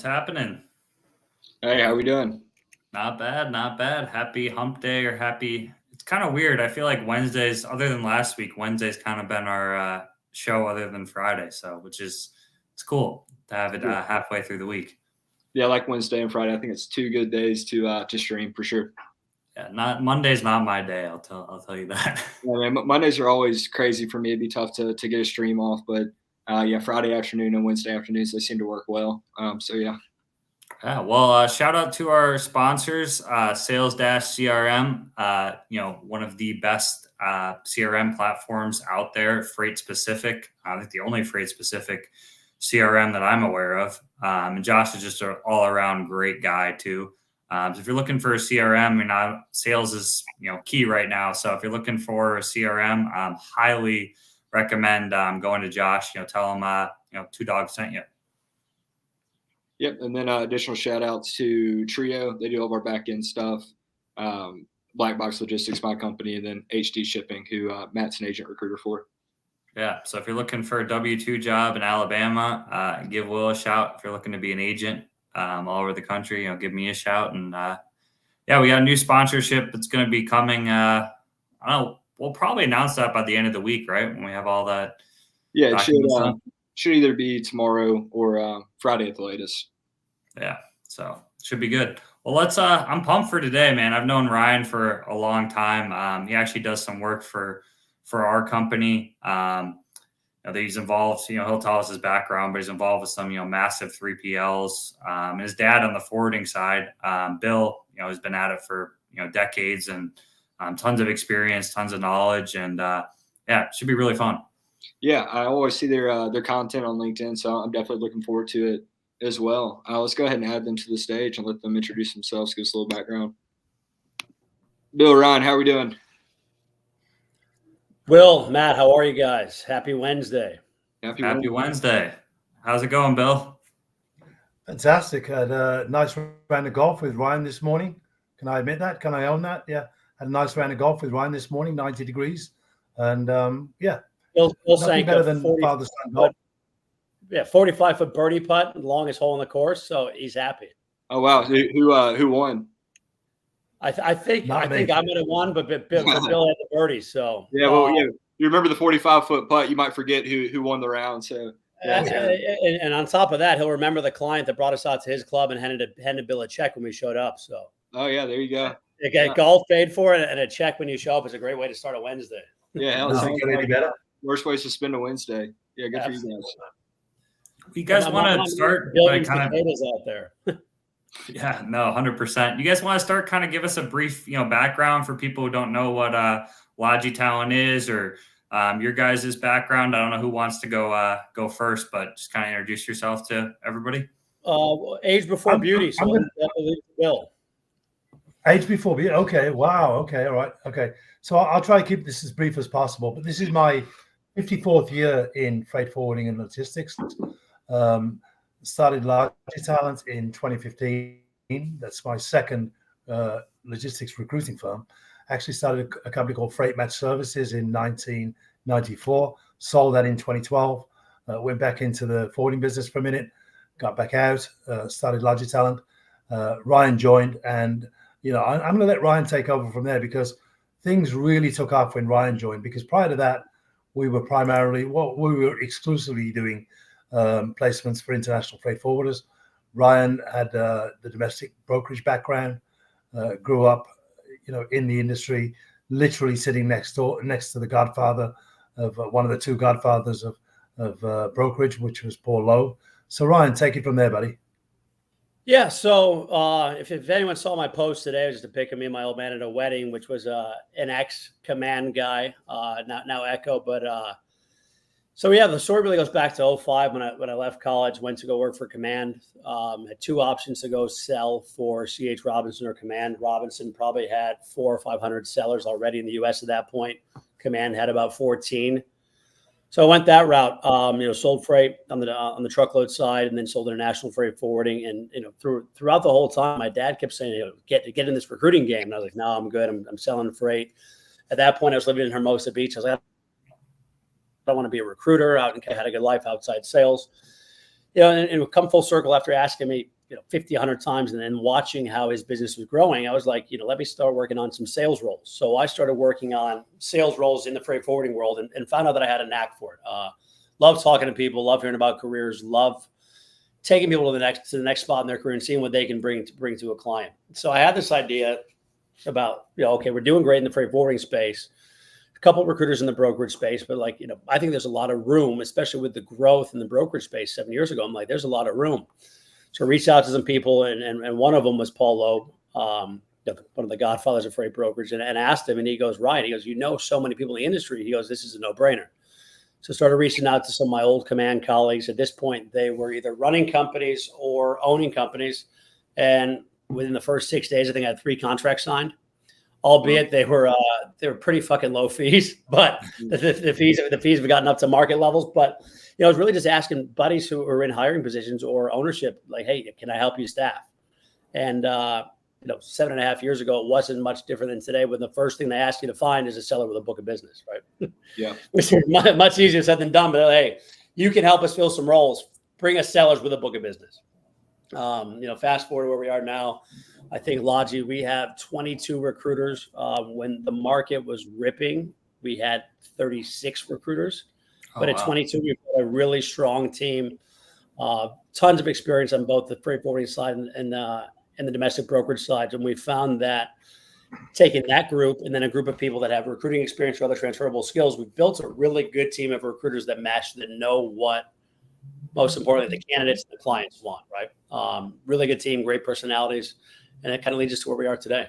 What's happening? Hey, how we doing? Not bad, not bad. Happy hump day or happy. It's kind of weird. I feel like Wednesdays, other than last week, Wednesday's kind of been our show other than Friday. So, it's cool to have it halfway through the week. Yeah, I like Wednesday and Friday. I think it's two good days to stream for sure. Yeah, not Monday's not my day. I'll tell you that. Yeah, man, Mondays are always crazy for me. It'd be tough to get a stream off, but yeah, Friday afternoon and Wednesday afternoons they seem to work well. So yeah. Yeah, well, shout out to our sponsors, Sales CRM. One of the best CRM platforms out there, freight specific. I think the only freight specific CRM that I'm aware of. And Josh is just an all around great guy too. So if you're looking for a CRM, sales is key right now. So if you're looking for a CRM, highly recommend going to Josh. Tell him Two Dogs sent you. Yep, and then additional shout outs to Trio. They do all of our back end stuff. Black Box Logistics, my company, and then HD Shipping, who Matt's an agent recruiter for. Yeah, so if you're looking for a W-2 job in Alabama, give Will a shout. If you're looking to be an agent all over the country, give me a shout. And we got a new sponsorship that's going to be coming. I don't know. We'll probably announce that by the end of the week, right? When we have all that. Yeah, it should either be tomorrow or Friday at the latest. Yeah, so should be good. Well, I'm pumped for today, man. I've known Ryan for a long time. He actually does some work for our company. That he's involved, he'll tell us his background, but he's involved with some, massive 3PLs. His dad on the forwarding side, Bill, has been at it for, decades and tons of experience, tons of knowledge. And it should be really fun. Yeah, I always see their content on LinkedIn, so I'm definitely looking forward to it as well. Let's go ahead and add them to the stage and let them introduce themselves, give us a little background. Bill, Ryan, how are we doing? Will, Matt, how are you guys? Happy Wednesday. Happy Wednesday. How's it going, Bill? Fantastic. Had a nice round of golf with Ryan this morning. Can I admit that? Can I own that? Yeah. Had a nice round of golf with Ryan this morning, 90 degrees. And Bill sank better than father-son golf. Yeah, 45-foot birdie putt, longest hole in the course, so he's happy. Oh wow, who won? I think I might have won, but Bill had the birdie. So yeah, you remember the 45-foot putt, you might forget who won the round. So and on top of that, he'll remember the client that brought us out to his club and handed Bill a check when we showed up. So oh yeah, there you go. Golf paid for it, and a check when you show up is a great way to start a Wednesday. Yeah, worst ways to spend a Wednesday. Yeah, good for you guys. You guys want to start building potatoes out there? Yeah, no, 100%. You guys want to start kind of give us a brief, background for people who don't know what Logitalent is or your guys' background. I don't know who wants to go first, but just kind of introduce yourself to everybody. Age before beauty. So Bill. Age before beauty. Okay. Wow. Okay. All right. Okay. So I'll try to keep this as brief as possible. But this is my 54th year in freight forwarding and logistics. Started Logitalent in 2015. That's my second logistics recruiting firm. Actually started a company called Freight Match Services in 1994. Sold that in 2012. Went back into the forwarding business for a minute. Got back out. Started Logitalent. Ryan joined, and I'm going to let Ryan take over from there because things really took off when Ryan joined. Because prior to that, we were exclusively doing placements for international freight forwarders. Ryan had the domestic brokerage background, grew up, in the industry, literally sitting next to the Godfather of one of the two Godfathers of brokerage, which was Paul Lowe. So Ryan, take it from there, buddy. Yeah. So if anyone saw my post today, it was just a pic of me and my old man at a wedding, which was an ex-command guy, now Echo, but. So yeah, the story really goes back to 2005 when I left college, went to go work for Command. Had two options to go sell for C.H. Robinson or Command. Robinson probably had 400 or 500 sellers already in the U.S. at that point. Command had about 14. So I went that route. Sold freight on the truckload side, and then sold international freight forwarding. And throughout the whole time, my dad kept saying, "Get in this recruiting game." And I was like, "No, I'm good. I'm selling freight." At that point, I was living in Hermosa Beach. I was like, I want to be a recruiter out and had a good life outside sales. and it would come full circle after asking me, 50, 100 times and then watching how his business was growing. I was like, let me start working on some sales roles. So I started working on sales roles in the freight forwarding world and found out that I had a knack for it. Love talking to people, love hearing about careers, love taking people to the next spot in their career and seeing what they can bring to a client. So I had this idea about, okay, we're doing great in the freight forwarding space, a couple of recruiters in the brokerage space, but I think there's a lot of room, especially with the growth in the brokerage space 7 years ago. I'm like, there's a lot of room. So I reached out to some people, and one of them was Paul Loeb, one of the godfathers of freight brokerage, and asked him, and he goes, Ryan, he goes, so many people in the industry. He goes, this is a no-brainer. So I started reaching out to some of my old command colleagues. At this point, they were either running companies or owning companies. And within the first 6 days, I think I had 3 contracts signed, albeit they were pretty fucking low fees, but the fees have gotten up to market levels. But I was really just asking buddies who were in hiring positions or ownership, like, hey, can I help you staff? And 7.5 years ago, it wasn't much different than today, when the first thing they ask you to find is a seller with a book of business, right? Yeah. Which is much easier said than done, but hey, you can help us fill some roles. Bring us sellers with a book of business. Fast forward to where we are now. I think Logi, we have 22 recruiters. When the market was ripping, we had 36 recruiters. But at 22, we've got a really strong team, tons of experience on both the freight forwarding side and the domestic brokerage side. And we found that taking that group and then a group of people that have recruiting experience or other transferable skills, we built a really good team of recruiters that match, that know what, most importantly, the candidates and the clients want, right? Really good team, great personalities. And it kind of leads us to where we are today.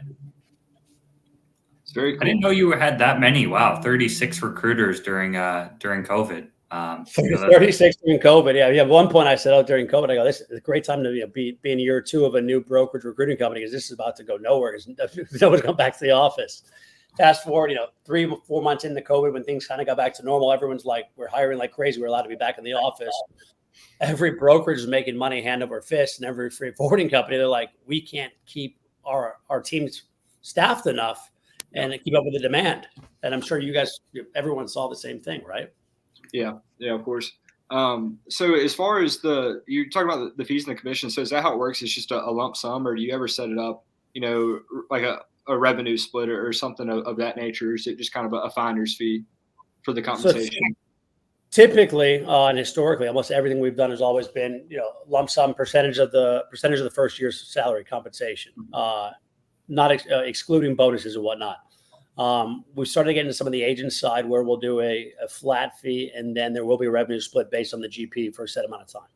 It's very cool. I didn't know you had that many. Wow, 36 recruiters during COVID. 36 during COVID. Yeah. At one point I said, during COVID, I go, this is a great time to be in year 2 of a new brokerage recruiting company, because this is about to go nowhere. No one's going back to the office. Fast forward, 3 or 4 months into COVID, when things kind of got back to normal, everyone's like, we're hiring like crazy. We're allowed to be back in the office. Every brokerage is making money hand over fist, and every freight forwarding company, they're like, we can't keep our teams staffed enough and keep up with the demand. And I'm sure you guys, everyone saw the same thing, right? Yeah, of course. So as far as you're talking about the fees and the commission, so is that how it works? It's just a lump sum, or do you ever set it up, like a revenue split or something of that nature? Or is it just kind of a finder's fee for the compensation? So typically, and historically, almost everything we've done has always been, lump sum percentage of the first year's salary compensation, not excluding bonuses and whatnot. We started getting to some of the agent side where we'll do a flat fee, and then there will be a revenue split based on the GP for a set amount of time.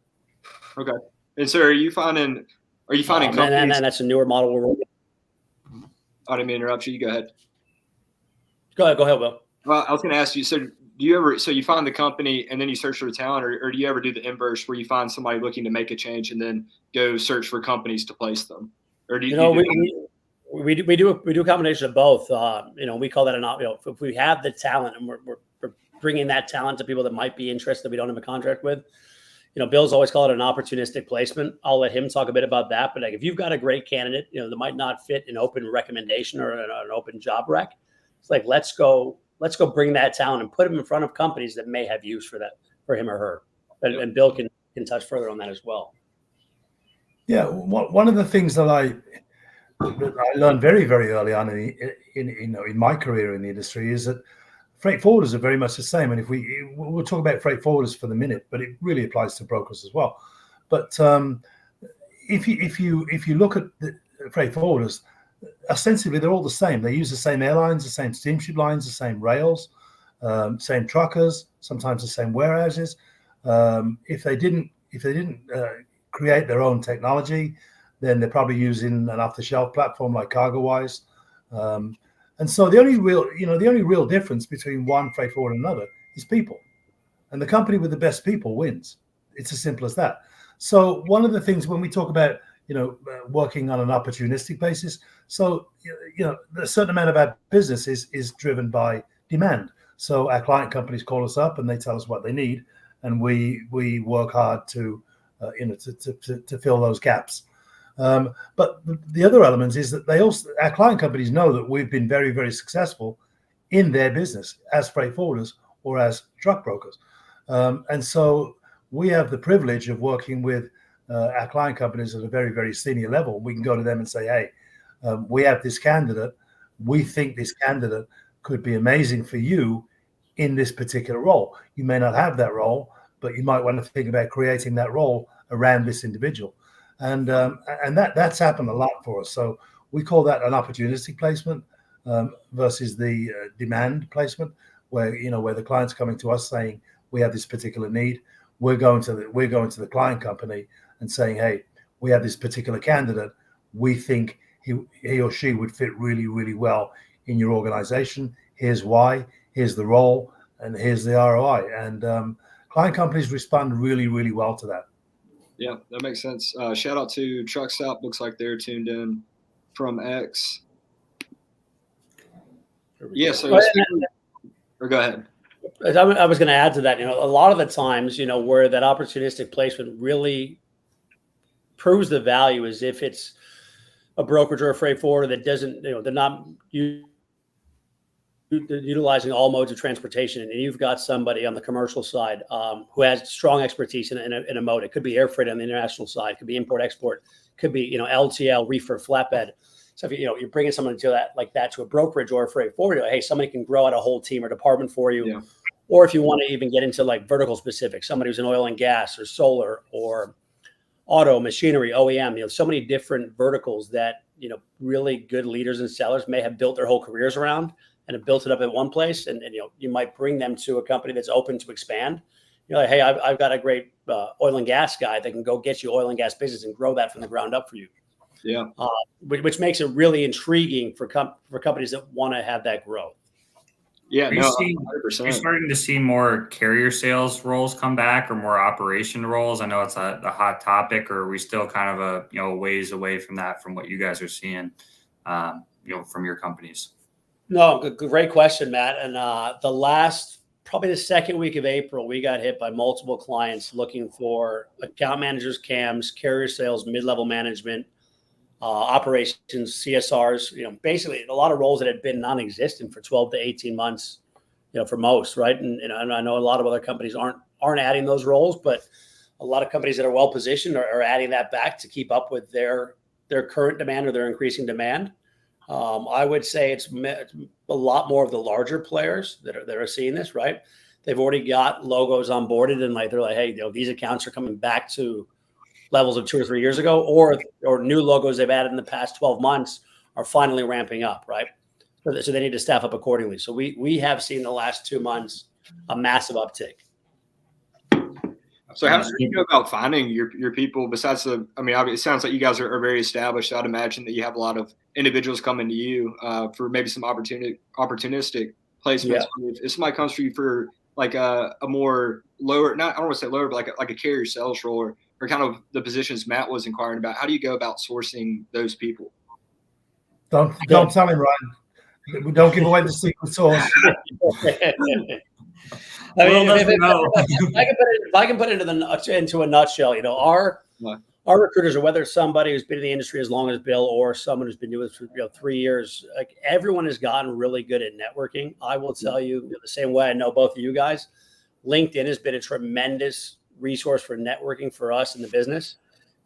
Okay. And so are you finding companies? And that's a newer model we're working. I didn't mean to interrupt you. You go ahead. Go ahead, Will. Well, I was going to ask you, so you find the company and then you search for the talent, or do you ever do the inverse where you find somebody looking to make a change and then go search for companies to place them? Or do we do a combination of both. We call that if we have the talent and we're bringing that talent to people that might be interested that we don't have a contract with, Bill's always called it an opportunistic placement. I'll let him talk a bit about that. But if you've got a great candidate, that might not fit an open recommendation or an open job rec, it's like, let's go bring that talent and put him in front of companies that may have use for him or her. And Bill can touch further on that as well. Yeah, one of the things that I learned very, very early on in my career in the industry is that freight forwarders are very much the same. And we'll talk about freight forwarders for the minute, but it really applies to brokers as well. But if you look at the freight forwarders, ostensibly they're all the same. They use the same airlines, the same steamship lines, the same rails, same truckers, sometimes the same warehouses. If they didn't create their own technology, then they're probably using an off-the-shelf platform like CargoWise. And so the only real difference between one freight forwarder and another is people. And the company with the best people wins. It's as simple as that. So one of the things when we talk about, working on an opportunistic basis, so, a certain amount of our business is driven by demand. So our client companies call us up and they tell us what they need, and we work hard to fill those gaps. But the other element is that our client companies know that we've been very, very successful in their business as freight forwarders or as truck brokers. And so we have the privilege of working with our client companies at a very, very senior level. We can go to them and say, hey, we have this candidate. We think this candidate could be amazing for you in this particular role. You may not have that role, but you might want to think about creating that role around this individual. And that's happened a lot for us. So we call that an opportunistic placement versus the demand placement, where the client's coming to us saying we have this particular need. We're going to the client company and saying, hey, we have this particular candidate. We think he or she would fit really, really well in your organization. Here's why. Here's the role, and here's the ROI. And client companies respond really, really well to that. Yeah, that makes sense. Shout out to Truck Stop. Looks like they're tuned in from X. Yeah, so or go ahead. I was going to add to that. A lot of the times, where that opportunistic placement really proves the value is if it's a brokerage or a freight forwarder that doesn't, they're not utilizing all modes of transportation, and you've got somebody on the commercial side who has strong expertise in a mode. It could be air freight on the international side, it could be import export, could be LTL, reefer, flatbed. So if you're bringing someone to that to a brokerage or a freight forwarder, hey, somebody can grow out a whole team or department for you. Yeah. Or if you want to even get into vertical specific, somebody who's in oil and gas or solar or auto, machinery, OEM, so many different verticals that, really good leaders and sellers may have built their whole careers around and have built it up at one place. And you might bring them to a company that's open to expand. You're like, hey, I've got a great oil and gas guy that can go get you oil and gas business and grow that from the ground up for you. Yeah. Which makes it really intriguing for companies that want to have that growth. Yeah, Are you starting to see more carrier sales roles come back, or more operation roles? I know it's a hot topic, or are we still kind of a ways away from that, from what you guys are seeing, from your companies? No, great question, Matt. And probably the second week of April, we got hit by multiple clients looking for account managers, CAMs, carrier sales, mid-level management, operations, CSRs, basically a lot of roles that had been non-existent for 12 to 18 months, for most, right? And I know a lot of other companies aren't adding those roles, but a lot of companies that are well positioned are adding that back to keep up with their current demand or their increasing demand. I would say it's a lot more of the larger players that are seeing this, right? They've already got logos onboarded, and they're like, hey, these accounts are coming back to levels of 2 or 3 years ago, or new logos they've added in the past 12 months are finally ramping up, right? So they need to staff up accordingly. So we have seen the last 2 months a massive uptick. So how do you go about finding your people besides it sounds like you guys are very established. So I'd imagine that you have a lot of individuals coming to you for maybe some opportunistic placements. Yeah. If somebody comes for you for a more lower, I don't want to say lower, but like a carrier sales role or kind of the positions Matt was inquiring about, how do you go about sourcing those people? Don't tell him, Ryan. Don't give away the secret sauce. If I can put it into a nutshell, our recruiters, or whether it's somebody who's been in the industry as long as Bill or someone who's been doing this for 3 years, everyone has gotten really good at networking. I will tell you, the same way I know both of you guys, LinkedIn has been a tremendous resource for networking for us in the business.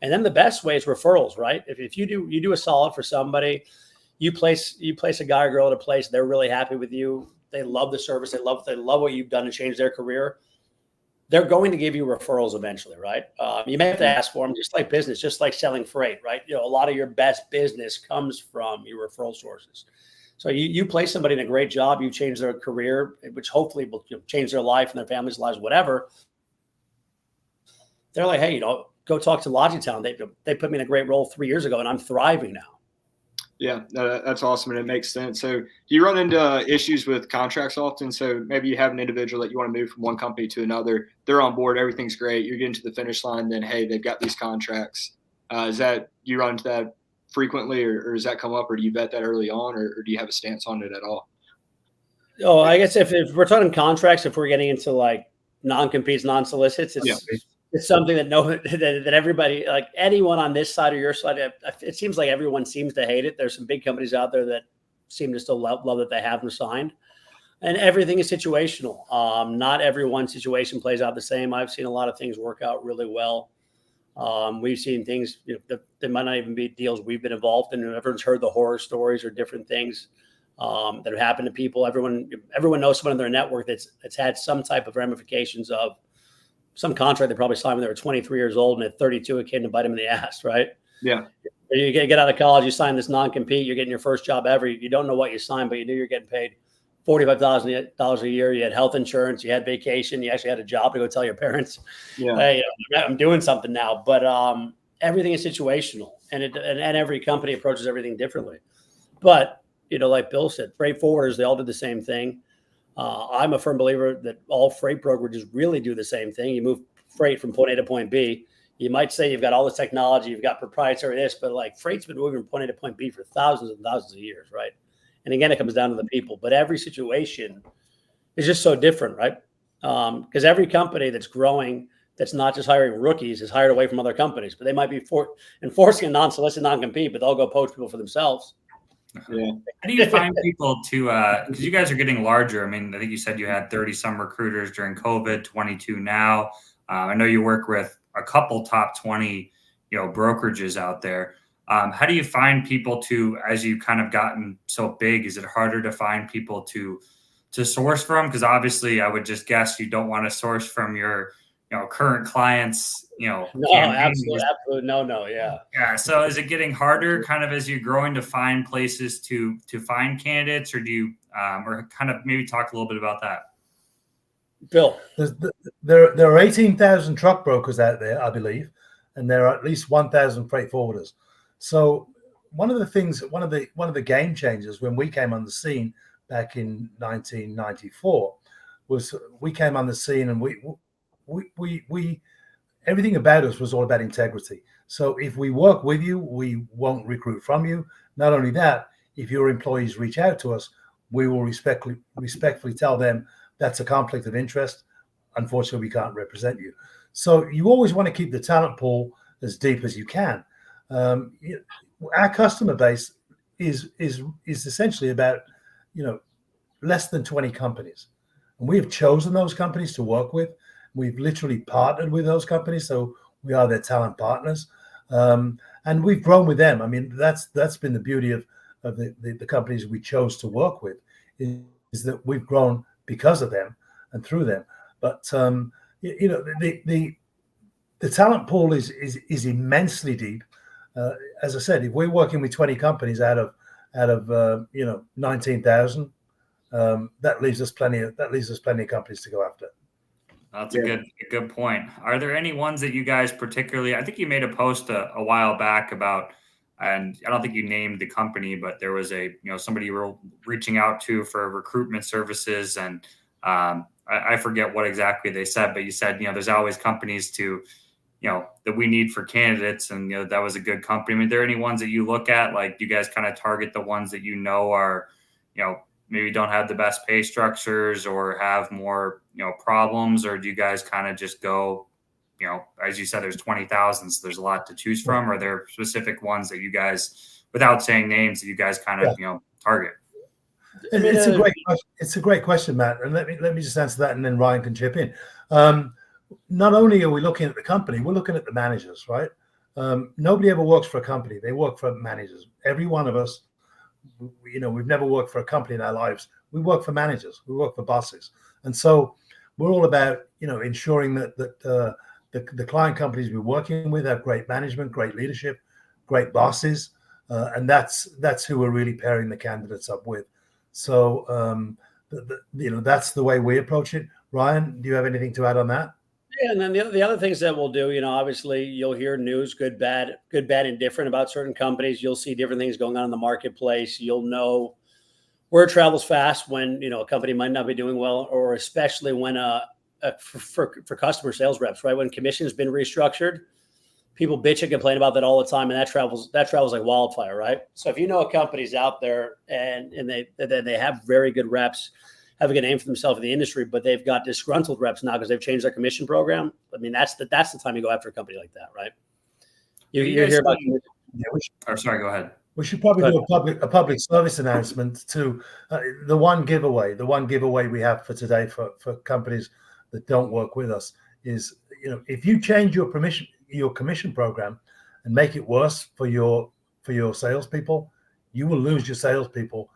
And then the best way is referrals, right? If you do a solid for somebody, you place a guy or girl at a place, they're really happy with you. They love the service. They love what you've done to change their career. They're going to give you referrals eventually, right? You may have to ask for them, just like business, just like selling freight, right? A lot of your best business comes from your referral sources. So you place somebody in a great job, you change their career, which hopefully will change their life and their family's lives, whatever. They're like, hey, go talk to Logitalent. They put me in a great role 3 years ago, and I'm thriving now. Yeah, that's awesome, and it makes sense. So you run into issues with contracts often. So maybe you have an individual that you want to move from one company to another. They're on board. Everything's great. You're getting to the finish line. Then, hey, they've got these contracts. Is that you run into that frequently, or does that come up, or do you vet that early on, or do you have a stance on it at all? Oh, I guess if we're talking contracts, if we're getting into non-competes, non-solicits, it's something that everybody, anyone on this side or your side, it seems like everyone seems to hate it. There's some big companies out there that seem to still love that they have them signed. And everything is situational. Not everyone's situation plays out the same. I've seen a lot of things work out really well. We've seen things that might not even be deals we've been involved in. Everyone's heard the horror stories or different things that have happened to people. Everyone knows someone in their network that's had some type of ramifications of some contract they probably signed when they were 23 years old, and at 32 it came to bite them in the ass, right? Yeah. You get out of college, you sign this non-compete, you're getting your first job ever. You don't know what you signed, but you knew you're getting paid $45,000 a year. You had health insurance, you had vacation, you actually had a job to go tell your parents, Yeah. hey, I'm doing something now. But everything is situational, and every company approaches everything differently. But like Bill said, freight forwarders, they all do the same thing. I'm a firm believer that all freight brokerages really do the same thing. You move freight from point A to point B. You might say you've got all this technology, you've got proprietary this, but like freight's been moving from point A to point B for thousands and thousands of years, right? And again, it comes down to the people. But every situation is just so different, right? Because every company that's growing, that's not just hiring rookies, is hired away from other companies. But they might be enforcing a non-solicit non-compete, but they'll go poach people for themselves. Yeah. How do you find people to, because you guys are getting larger. I mean, I think you said you had 30 some recruiters during COVID, 22 now. I know you work with a couple top 20, brokerages out there. How do you find people to, as you kind of gotten so big, is it harder to find people to source from? Because obviously I would just guess you don't want to source from your, current clients, No, absolutely. No. Yeah. Yeah. So is it getting harder kind of as you're growing to find places to find candidates, or do you, or kind of maybe talk a little bit about that? Bill, there are 18,000 truck brokers out there, I believe, and there are at least 1,000 freight forwarders. So one of the game changers when we came on the scene back in 1994 was we came on the scene, and we everything about us was all about integrity. So if we work with you, we won't recruit from you. Not only that, if your employees reach out to us, we will respectfully tell them that's a conflict of interest. Unfortunately, we can't represent you. So you always want to keep the talent pool as deep as you can. Our customer base is essentially about less than 20 companies, and we have chosen those companies to work with. We've literally partnered with those companies, so we are their talent partners, and we've grown with them. I mean, that's been the beauty of the companies we chose to work with, is that we've grown because of them and through them. But the talent pool is immensely deep. As I said, if we're working with 20 companies out of 19,000, that leaves us plenty of companies to go after. That's a good point. Are there any ones that you guys particularly, I think you made a post a while back about, and I don't think you named the company, but there was somebody you were reaching out to for recruitment services, and I forget what exactly they said, but you said, there's always companies that we need for candidates, and that was a good company. I mean, are there any ones that you look at, like, do you guys kind of target the ones that are, maybe don't have the best pay structures or have more, problems, or do you guys kind of just go, as you said, there's 20,000, so there's a lot to choose from? Or are there specific ones that you guys, without saying names, that you guys kind of, target? It's a great question, Matt. And let me just answer that, and then Ryan can chip in. Not only are we looking at the company, we're looking at the managers, right? Nobody ever works for a company. They work for managers. Every one of us, we've never worked for a company in our lives. We work for managers. We work for bosses. And so we're all about, ensuring that the client companies we're working with have great management, great leadership, great bosses. And that's who we're really pairing the candidates up with. So, that's the way we approach it. Ryan, do you have anything to add on that? Yeah, and then the other things that we'll do, obviously you'll hear news, good, bad, indifferent about certain companies. You'll see different things going on in the marketplace. You'll know where it travels fast when, a company might not be doing well, or especially when for customer sales reps, right? When commission's been restructured, people bitch and complain about that all the time, and that travels like wildfire, right? So if a company's out there and they have very good reps, have a good name for themselves in the industry, but they've got disgruntled reps now because they've changed their commission program, I mean, that's the time you go after a company like that, right? You hear about. Or sorry, go ahead. We should probably do a public service announcement to the one giveaway. The one giveaway we have for today for companies that don't work with us is, if you change your commission program and make it worse for your salespeople, you will lose your salespeople,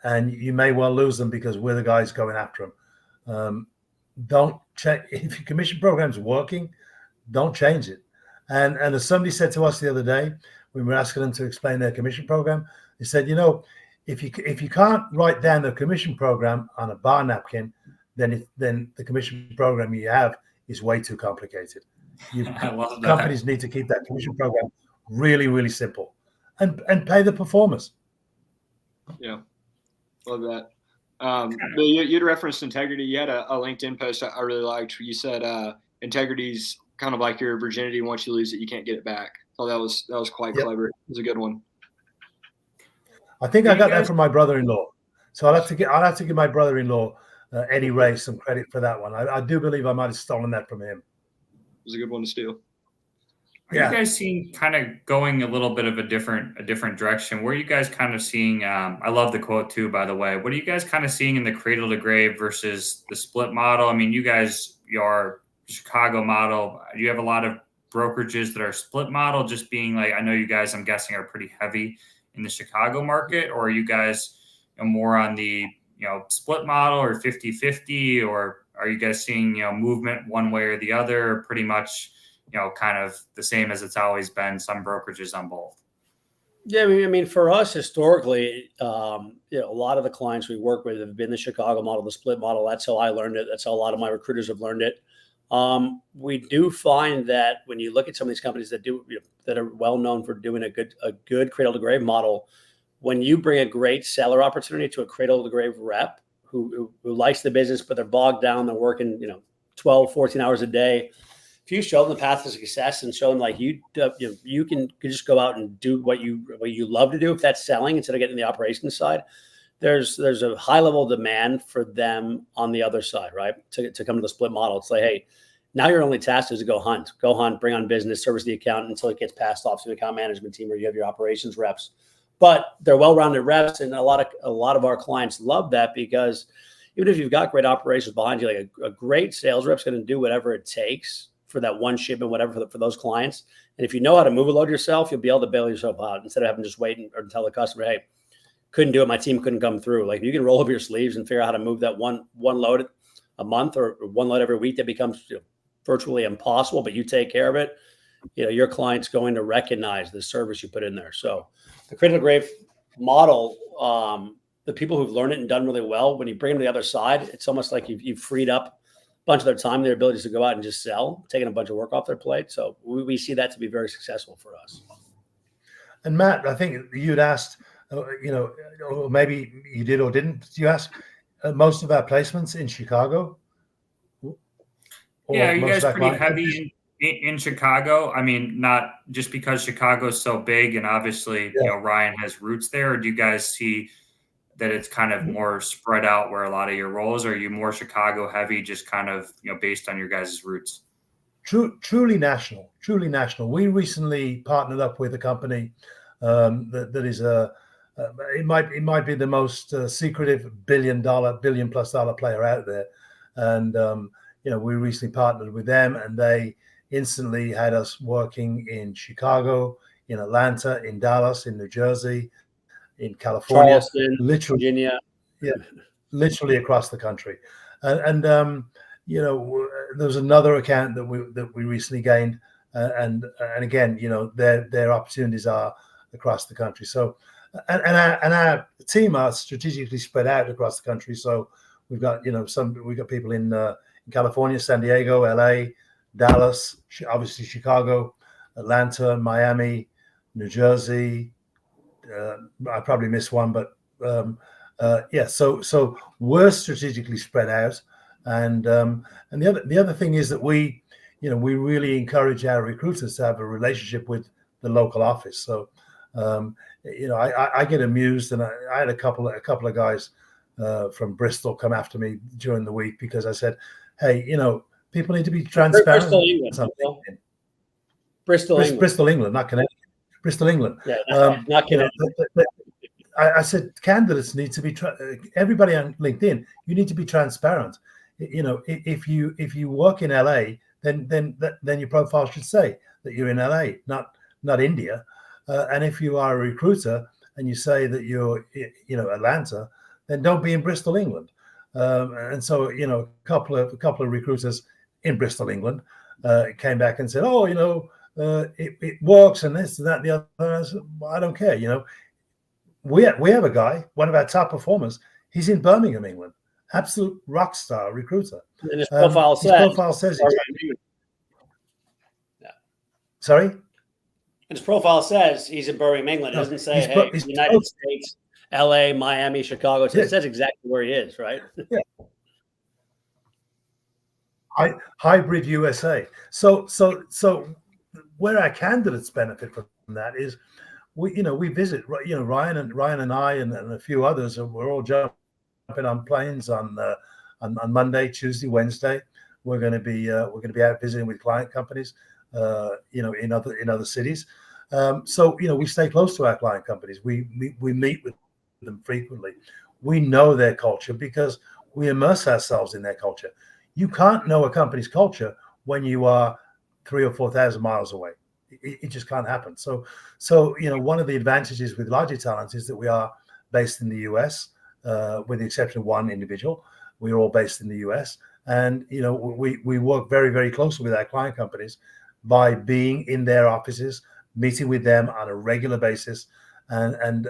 and you may well lose them because we're the guys going after them. Don't check if your commission program is working. Don't change it. And as somebody said to us the other day, when we were asking them to explain their commission program, they said, if you can't write down the commission program on a bar napkin, then the commission program you have is way too complicated. Companies need to keep that commission program really, really simple, and pay the performers. Yeah, love that. Bill, you'd referenced integrity. You had a LinkedIn post I really liked where you said integrity's kind of like your virginity. Once you lose it, you can't get it back. So that was quite clever. It was a good one. I think I got that from my brother-in-law. So I'll have to give my brother-in-law Eddie Ray some credit for that one. I do believe I might have stolen that from him. It was a good one to steal. Are you guys seeing kind of going a little bit of a different direction? Where are you guys kind of seeing? I love the quote too, by the way. What are you guys kind of seeing in the cradle to grave versus the split model? I mean, you guys, your Chicago model, you have a lot of brokerages that are split model, just being like, I know you guys, I'm guessing, are pretty heavy in the Chicago market, or are you guys more on the split model or 50-50, or are you guys seeing movement one way or the other, or pretty much kind of the same as it's always been, some brokerages on both? Yeah, I mean, for us historically, a lot of the clients we work with have been the Chicago model, the split model. That's how I learned it. That's how a lot of my recruiters have learned it. We do find that when you look at some of these companies that do that are well known for doing a good cradle to grave model, when you bring a great seller opportunity to a cradle to grave rep who likes the business, but they're bogged down, they're working 12, 14 hours a day. If you show them the path to success and show them like you can just go out and do what you love to do, if that's selling instead of getting the operations side, there's a high level of demand for them on the other side, right? To come to the split model. It's like, hey, now your only task is to go hunt, bring on business, service the account until it gets passed off to the account management team, or you have your operations reps. But they're well-rounded reps, and a lot of our clients love that, because even if you've got great operations behind you, like a great sales rep's going to do whatever it takes for that one shipment, whatever for those clients. And if you know how to move a load yourself, you'll be able to bail yourself out instead of having to just wait or tell the customer, hey, couldn't do it, my team couldn't come through. Like, you can roll up your sleeves and figure out how to move that one load a month or one load every week. That becomes virtually impossible, but you take care of it. Your client's going to recognize the service you put in there. So the cradle to grave model, the people who've learned it and done really well, when you bring them to the other side, it's almost like you've freed up a bunch of their time, their abilities to go out and just sell, taking a bunch of work off their plate. So we see that to be very successful for us. And Matt, I think you'd asked, or maybe you did or didn't. Did you ask most of our placements in Chicago? Yeah, are you guys pretty heavy in Chicago? I mean, not just because Chicago's so big and obviously Ryan has roots there. Or do you guys see that it's kind of more spread out where a lot of your roles? Are you more Chicago heavy, just kind of based on your guys' roots? Truly national. We recently partnered up with a company that is it might be the most secretive billion plus dollar player out there, and we recently partnered with them, and they instantly had us working in Chicago, in Atlanta, in Dallas, in New Jersey, in California, Charleston, literally, Virginia, literally across the country, and there's another account that we recently gained, and again, their opportunities are across the country. So, and our team are strategically spread out across the country. So we've got we've got people in California, San Diego, LA, Dallas, obviously Chicago, Atlanta, Miami, New Jersey. I probably missed one, but So we're strategically spread out, and the other thing is that we really encourage our recruiters to have a relationship with the local office. So I get amused, and I had a couple of guys from Bristol come after me during the week because I said, hey, people need to be transparent. Bristol, England, not Connecticut. Bristol, England, not Connecticut. Bristol, England. Yeah, you not kidding. know, I said candidates need to be everybody on LinkedIn. You need to be transparent. You know, if you work in LA, then your profile should say that you're in LA, not India. And if you are a recruiter and you say that you're Atlanta, then don't be in Bristol, England. And so a couple of recruiters in Bristol, England, came back and said, oh, it works and this and that and the other. I said, well, I don't care. We have a guy, one of our top performers. He's in Birmingham, England. Absolute rock star recruiter. And his profile says yeah. Sorry? And his profile says he's in Birmingham, England. It doesn't say, United States, LA, Miami, Chicago. It says exactly where he is, right? Yeah. Hybrid USA. So where our candidates benefit from that is we visit, Ryan and I and a few others, and we're all jumping on planes on Monday, Tuesday, Wednesday. We're going to be out visiting with client companies, in other cities. So we stay close to our client companies. We meet with them frequently. We know their culture because we immerse ourselves in their culture. You can't know a company's culture when you are 3,000 or 4,000 miles away. It just can't happen. So one of the advantages with Logitalent is that we are based in the US, with the exception of one individual. We're all based in the US, and we work very, very closely with our client companies by being in their offices, meeting with them on a regular basis, and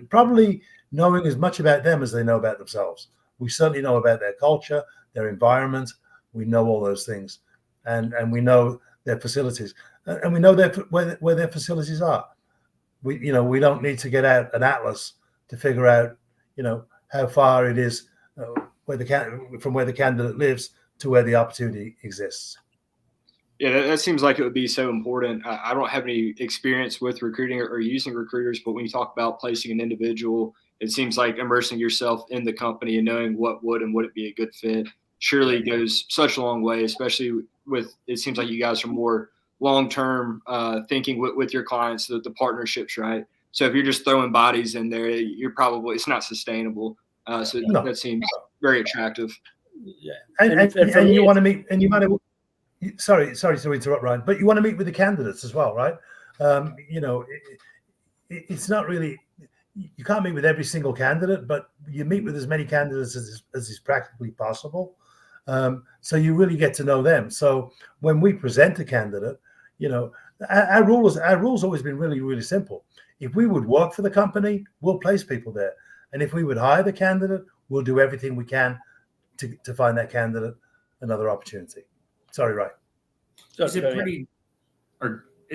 probably knowing as much about them as they know about themselves. We certainly know about their culture, their environment. We know all those things, and we know their facilities, and we know where their facilities are. We don't need to get out an atlas to figure out how far it is from where the candidate lives to where the opportunity exists. Yeah, that seems like it would be so important. I don't have any experience with recruiting or using recruiters, but when you talk about placing an individual, it seems like immersing yourself in the company and knowing what would and wouldn't be a good fit surely goes such a long way, especially with, it seems like you guys are more long-term thinking with your clients, the partnerships, right? So if you're just throwing bodies in there, it's not sustainable. That seems very attractive. Yeah. And you want to meet, and you might have, sorry to interrupt, Ryan, but you want to meet with the candidates as well, right? It's not really, you can't meet with every single candidate, but you meet with as many candidates as is practically possible. So you really get to know them. So when we present a candidate, our rules always been really, really simple. If we would work for the company, we'll place people there. And if we would hire the candidate, we'll do everything we can to find that candidate another opportunity. Sorry, right. Is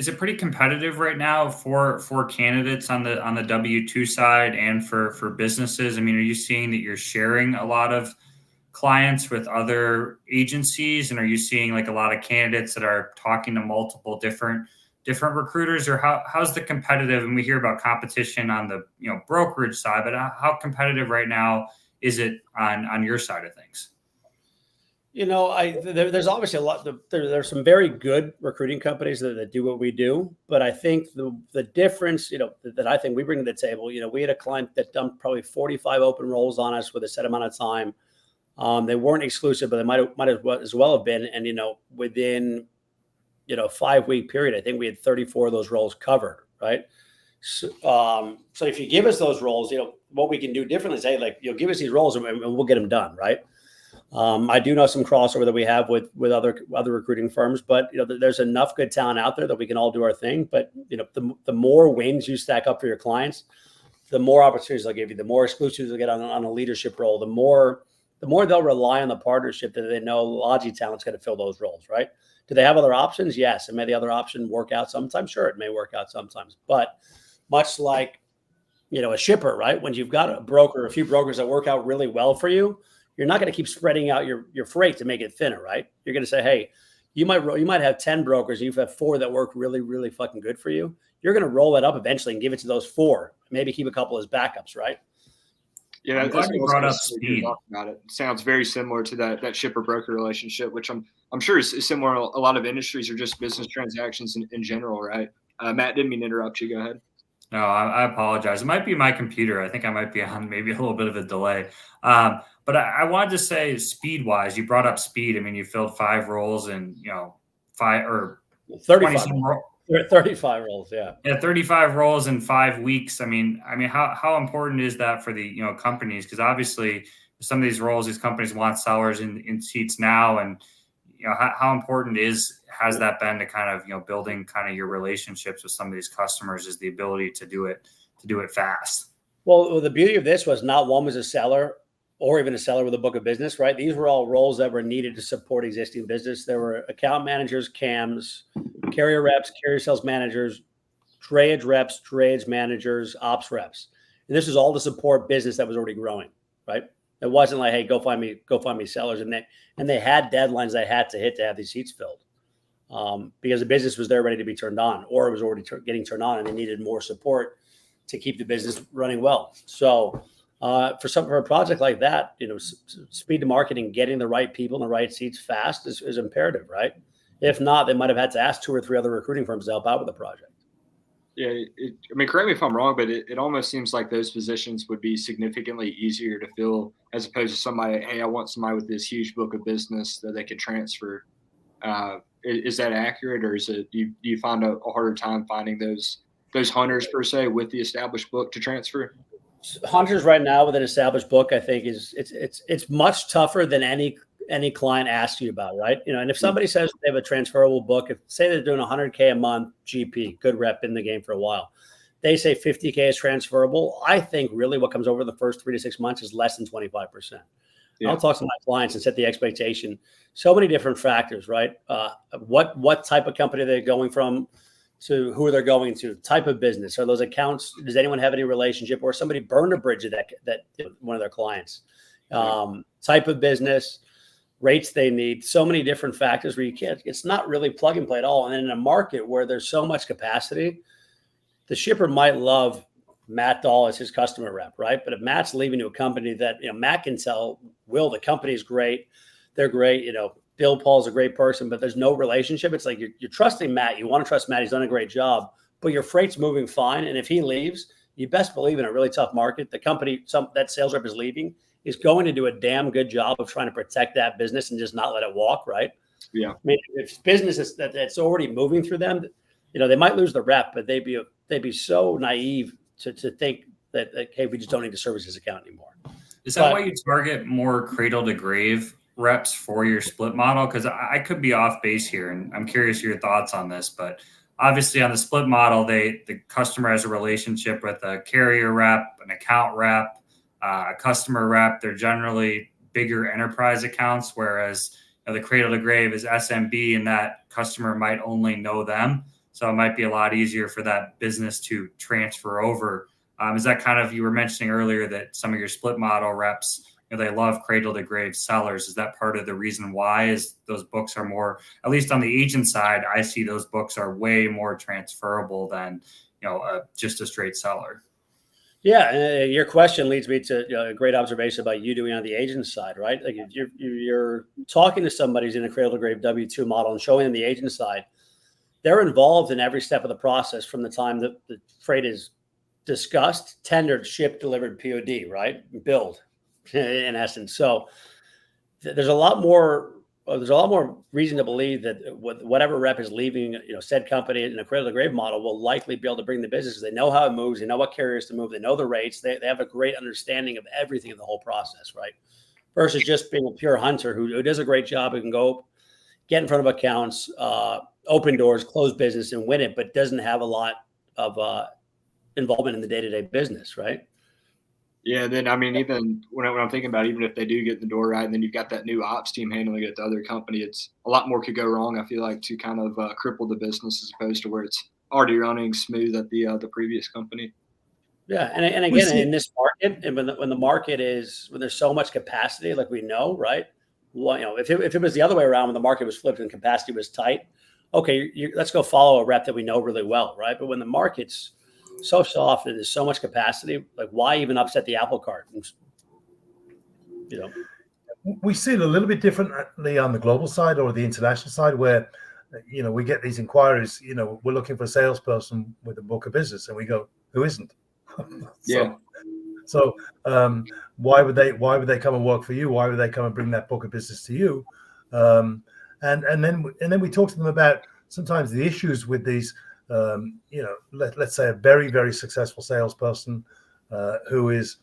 it pretty competitive right now for candidates on the W-2 side and for businesses? I mean, are you seeing that you're sharing a lot of clients with other agencies, and are you seeing like a lot of candidates that are talking to multiple different recruiters, or how's the competitive? And we hear about competition on the brokerage side, but how competitive right now is it on your side of things? There's obviously a lot. There's some very good recruiting companies that do what we do, but I think the difference, that I think we bring to the table. We had a client that dumped probably 45 open roles on us with a set amount of time. They weren't exclusive, but they might as well have been. And within 5-week period, I think we had 34 of those roles covered, right? So if you give us those roles, what we can do differently is, hey, give us these roles and we'll get them done, right? I do know some crossover that we have with other recruiting firms, but there's enough good talent out there that we can all do our thing. But the more wins you stack up for your clients, the more opportunities they'll give you, the more exclusives they'll get on a leadership role, the more they'll rely on the partnership that they know Logitalent's going to fill those roles, right? Do they have other options? Yes. And may the other option work out sometimes? Sure, it may work out sometimes. But much like, a shipper, right? When you've got a few brokers that work out really well for you, you're not going to keep spreading out your freight to make it thinner, right? You're going to say, hey, you might have 10 brokers, and you have 4 that work really, really fucking good for you. You're going to roll that up eventually and give it to those 4. Maybe keep a couple as backups, right? Yeah, I'm glad you brought up speed. About it. Sounds very similar to that shipper broker relationship, which I'm sure is similar in a lot of industries or just business transactions in general, right? Matt, didn't mean to interrupt you. Go ahead. No, I apologize. It might be my computer. I think I might be on maybe a little bit of a delay. But I wanted to say, speed wise, you brought up speed. I mean, you filled 5 roles in 35 35 roles. Yeah. Yeah, 35 roles in 5 weeks. I mean, how important is that for the companies? Because obviously, some of these roles, these companies want sellers in seats now, and how important has that been to kind of building kind of your relationships with some of these customers, is the ability to do it fast. Well, the beauty of this was not one was a seller or even a seller with a book of business, right? These were all roles that were needed to support existing business. There were account managers, CAMs, carrier reps, carrier sales managers, drayage reps, drayage managers, ops reps. And this is all to support business that was already growing, right? It wasn't like, hey, go find me sellers. And they had deadlines they had to hit to have these seats filled, because the business was there ready to be turned on, or it was already getting turned on, and they needed more support to keep the business running well. So for a project like that, speed to marketing, getting the right people in the right seats fast is imperative, right? If not, they might have had to ask 2 or 3 other recruiting firms to help out with the project. Yeah, correct me if I'm wrong, but it almost seems like those positions would be significantly easier to fill as opposed to somebody, hey, I want somebody with this huge book of business that they could transfer. Is that accurate, or do you find a harder time finding those hunters per se with the established book to transfer? Hunters right now with an established book, I think it's much tougher than any client asks you about, right? And if somebody says they have a transferable book, if say they're doing $100K a month GP, good rep in the game for a while, they say 50K is transferable. I think really what comes over the first 3 to 6 months is less than 25%. Yeah. I'll talk to my clients and set the expectation. So many different factors, right? What type of company they're going from, to who they're going to, type of business. Are those accounts? Does anyone have any relationship, or somebody burned a bridge that one of their clients? Type of business, rates they need, so many different factors where it's not really plug and play at all. And in a market where there's so much capacity, the shipper might love Matt Dahl as his customer rep, right? But if Matt's leaving to a company that, Matt can tell Will, the company's great, they're great, Bill Paul's a great person, but there's no relationship. It's like you're trusting Matt. You want to trust Matt. He's done a great job, but your freight's moving fine. And if he leaves, you best believe in a really tough market, the company, that sales rep is leaving, is going to do a damn good job of trying to protect that business and just not let it walk, right? Yeah. I mean, if business is that's already moving through them, they might lose the rep, but they'd be so naive to think that hey, we just don't need to service this account anymore. Is that why you target more cradle to grave reps for your split model? Because I could be off base here, and I'm curious your thoughts on this. But obviously, on the split model, the customer has a relationship with a carrier rep, an account rep, a customer rep. They're generally bigger enterprise accounts, whereas the cradle to grave is SMB, and that customer might only know them. So it might be a lot easier for that business to transfer over. Is that kind of, you were mentioning earlier that some of your split model reps, they love cradle to grave sellers. Is that part of the reason why is those books are more, at least on the agent side, I see those books are way more transferable than, just a straight seller? Yeah, your question leads me to a great observation about you doing on the agent side, right? Like if you're talking to somebody who's in a cradle to grave W-2 model and showing them the agent side, they're involved in every step of the process from the time that the freight is discussed, tendered, shipped, delivered, POD, right? Billed, in essence. So there's a lot more reason to believe that whatever rep is leaving, said company in a cradle to grave model will likely be able to bring the business. They know how it moves. They know what carriers to move. They know the rates. They have a great understanding of everything in the whole process, right? Versus just being a pure hunter who does a great job, who can go get in front of accounts, open doors, close business, and win it, but doesn't have a lot of involvement in the day-to-day business, right? Yeah, then even when I'm thinking about, even if they do get in the door right, and then you've got that new ops team handling it at the other company, it's a lot more could go wrong. I feel like to kind of cripple the business as opposed to where it's already running smooth at the previous company. Yeah, and again, in this market, and when there's so much capacity, like we know, right? Well, if it was the other way around, when the market was flipped and capacity was tight, okay, let's go follow a rep that we know really well, right? But when the market's so soft and there's so much capacity, like why even upset the apple cart? We see it a little bit differently on the global side or the international side, where we get these inquiries, we're looking for a salesperson with a book of business, and we go, who isn't? So why would they come and work for you? Why would they come and bring that book of business to you? And then we talk to them about sometimes the issues with these. Let's say a very, very successful salesperson who is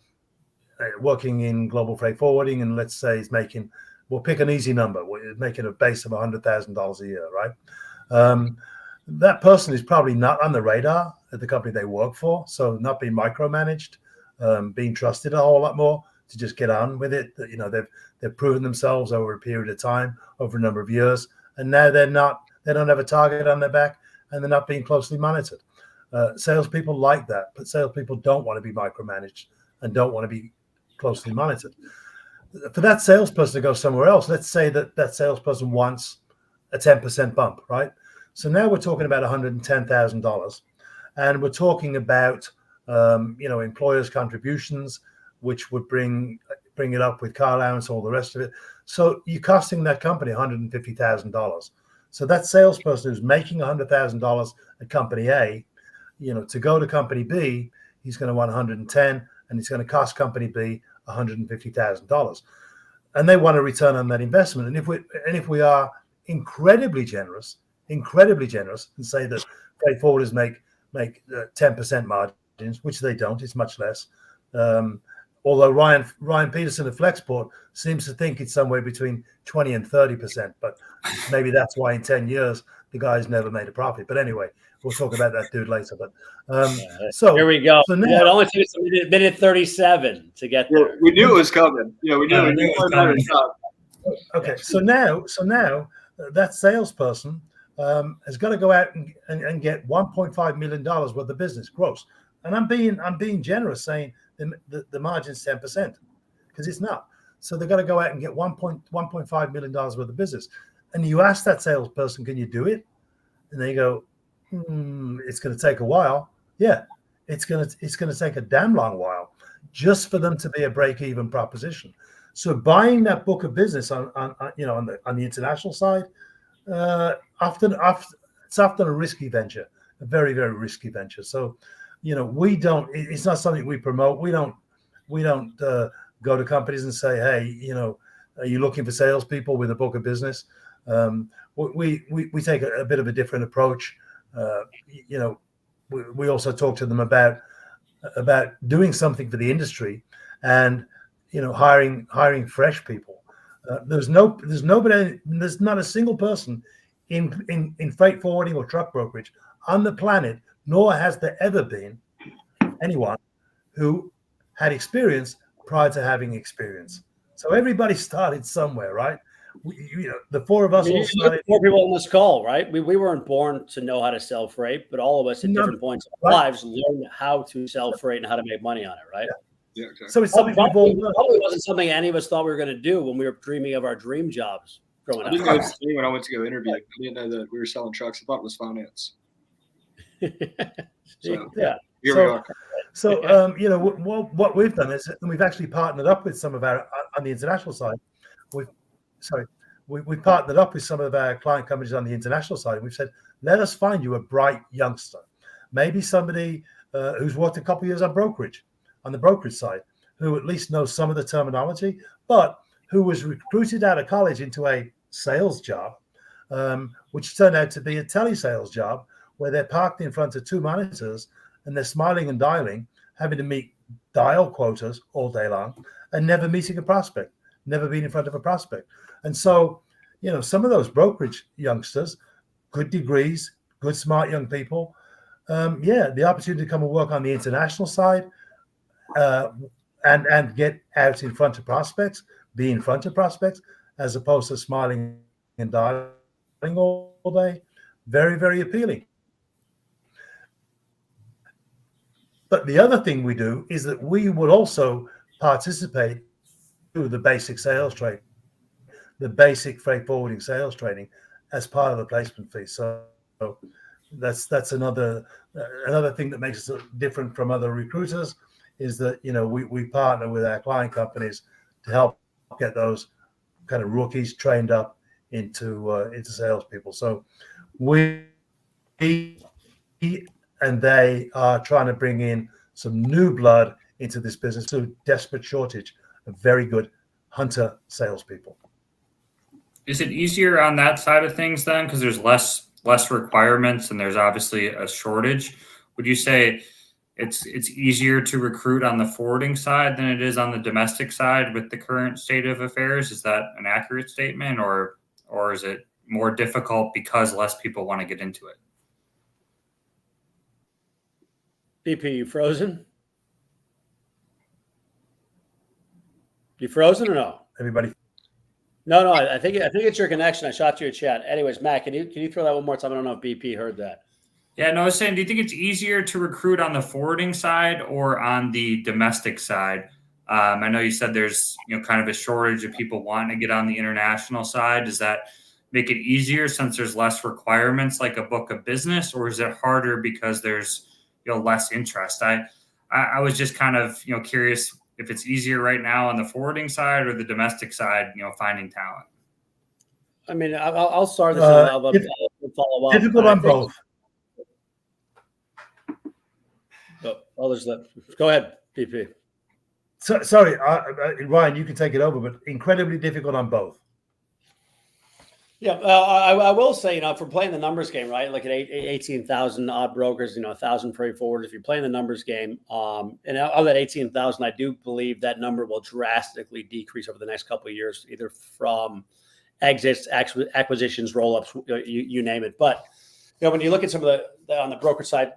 working in global freight forwarding, and let's say he's making, we'll pick an easy number, we're making a base of $100,000 a year, right? That person is probably not on the radar at the company they work for, so not being micromanaged, being trusted a whole lot more to just get on with it. They've proven themselves over a period of time, over a number of years, and now they don't have a target on their back, and they're not being closely monitored. Salespeople like that, but salespeople don't want to be micromanaged and don't want to be closely monitored. For that salesperson to go somewhere else, let's say that salesperson wants a 10% bump, right? So now we're talking about $110,000, and we're talking about employers' contributions, which would bring it up with car allowance, all the rest of it. So you're costing that company $150,000. So that salesperson who's making $100,000 at company A, to go to company B, he's going to want 110, and it's going to cost company B $150,000, and they want a return on that investment. And if we are incredibly generous, and say that freight forwarders make 10% margins, which they don't, it's much less. Although Ryan Peterson of Flexport seems to think it's somewhere between 20 and 30%, but maybe that's why in 10 years the guy's never made a profit. But anyway, we'll talk about that dude later. But so here we go. So now, it only took us a minute 37 to get there. We knew it was coming. We knew it was coming. Okay, so now that salesperson has got to go out and get $1.5 million worth of business gross. And I'm being generous, saying the margin's 10%, because it's not. So they've got to go out and get $1.5 million worth of business. And you ask that salesperson, can you do it? And they go, it's going to take a while. Yeah, it's going to take a damn long while just for them to be a break-even proposition. So buying that book of business on the international side, it's often a risky venture, a very, very risky venture. So, it's not something we promote. We don't go to companies and say, hey, are you looking for salespeople with a book of business? We take a bit of a different approach. We also talk to them about doing something for the industry, and hiring fresh people. There's not a single person in freight forwarding or truck brokerage on the planet, nor has there ever been anyone who had experience prior to having experience. So everybody started somewhere, right? The four of us all started. Four people on this call, right? We weren't born to know how to sell freight, but all of us at different points in our lives learned how to sell freight and how to make money on it, right? Yeah, exactly. So it's something probably wasn't something any of us thought we were going to do when we were dreaming of our dream jobs growing up. I didn't know when I went to go interview. I didn't know that we were selling trucks. I thought it was finance. So yeah. Here we are. So what we've done is we've actually partnered up with some of our on the international side. We've partnered up with some of our client companies on the international side. We've said, let us find you a bright youngster, maybe somebody who's worked a couple of years on the brokerage side, who at least knows some of the terminology, but who was recruited out of college into a sales job, which turned out to be a telesales job, where they're parked in front of two monitors and they're smiling and dialing, having to meet dial quotas all day long, and never meeting a prospect, never been in front of a prospect. And so, some of those brokerage youngsters, good degrees, good, smart young people, the opportunity to come and work on the international side, and get out in front of prospects, be in front of prospects, as opposed to smiling and dialing all day, very, very appealing. But the other thing we do is that we would also participate through the basic sales training, the basic freight forwarding sales training, as part of the placement fee. So that's another thing that makes us different from other recruiters, is that we partner with our client companies to help get those kind of rookies trained up into salespeople. So we and they are trying to bring in some new blood into this business to desperate shortage of very good hunter salespeople. Is it easier on that side of things then, because there's less requirements and there's obviously a shortage? Would you say it's easier to recruit on the forwarding side than it is on the domestic side with the current state of affairs? Is that an accurate statement, or is it more difficult because less people want to get into it? BP, you frozen? You frozen or no? Everybody. No. I think it's your connection. I shot you a chat. Anyways, Matt, can you throw that one more time? I don't know if BP heard that. Yeah, no, I was saying, do you think it's easier to recruit on the forwarding side or on the domestic side? I know you said there's kind of a shortage of people wanting to get on the international side. Does that make it easier since there's less requirements like a book of business, or is it harder because there's less interest? I was just kind of curious if it's easier right now on the forwarding side or the domestic side, finding talent. I mean, I'll start this and I'll follow up. Difficult on both. Go ahead, PP. So, sorry, Ryan, you can take it over, but incredibly difficult on both. Yeah, I will say, if we're playing the numbers game, right? Like at 18,000 odd brokers, 1,000 freight forwarders. If you're playing the numbers game, and of that 18,000, I do believe that number will drastically decrease over the next couple of years, either from exits, acquisitions, roll-ups, you name it. But when you look at some of on the broker side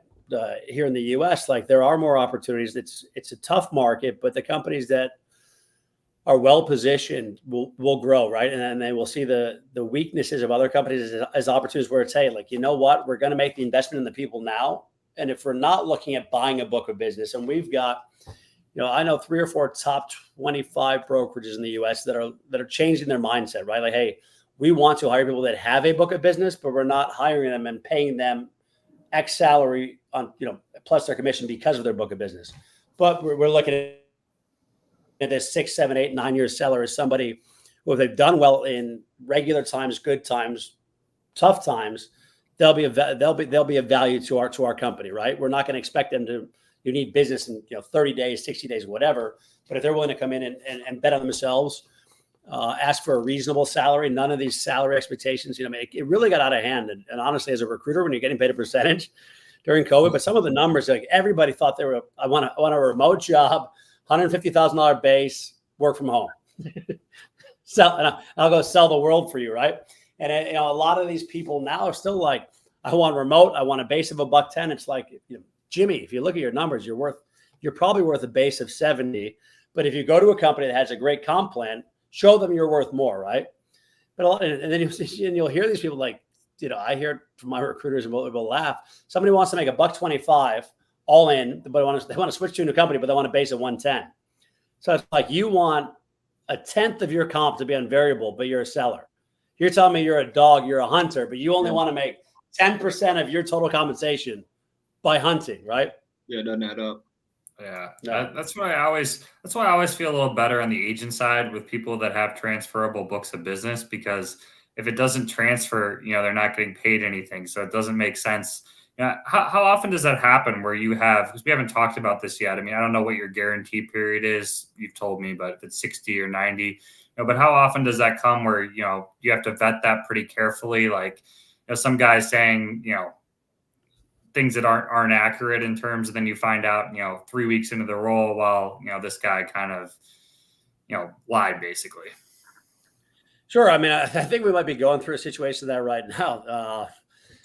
here in the U.S., like there are more opportunities. It's a tough market, but the companies that are well positioned will grow, right? And then they will see the weaknesses of other companies as opportunities where it's, hey, like, you know what, we're going to make the investment in the people now. And if we're not looking at buying a book of business, and we've got, I know 3 or 4 top 25 brokerages in the U.S. that are changing their mindset, right? Like, hey, we want to hire people that have a book of business, but we're not hiring them and paying them X salary on, plus their commission because of their book of business. But we're looking at this 6, 7, 8, 9 year seller as somebody who, if they've done well in regular times, good times, tough times, they'll be a value to our company, right? We're not going to expect them to need business in 30 days, 60 days, whatever. But if they're willing to come in and bet on themselves, ask for a reasonable salary, none of these salary expectations, it really got out of hand. And honestly, as a recruiter, when you're getting paid a percentage during COVID, but some of the numbers, like everybody thought I want a remote job, $150,000 base, work from home. And I'll go sell the world for you, right? And a lot of these people now are still like, I want remote, I want a base of $110. It's like, Jimmy, if you look at your numbers, you're probably worth a base of 70. But if you go to a company that has a great comp plan, show them you're worth more, right? But and then you'll hear these people like, I hear from my recruiters and will laugh. Somebody wants to make $125 all in, but they want to switch to a new company, but they want a base of 110. So it's like, you want a tenth of your comp to be on variable, but you're a seller. You're telling me you're a dog, you're a hunter, but you only want to make 10% of your total compensation by hunting, right? Yeah, it doesn't add up. Yeah, that's why I always feel a little better on the agent side with people that have transferable books of business, because if it doesn't transfer, they're not getting paid anything. So it doesn't make sense. How often does that happen where you have, because we haven't talked about this yet. I mean, I don't know what your guarantee period is. You've told me, but if it's 60 or 90, but how often does that come where, you have to vet that pretty carefully? Like, some guys saying, things that aren't accurate in terms, and then you find out, 3 weeks into the role, well, this guy kind of, lied basically. Sure. I mean, I think we might be going through a situation of that right now.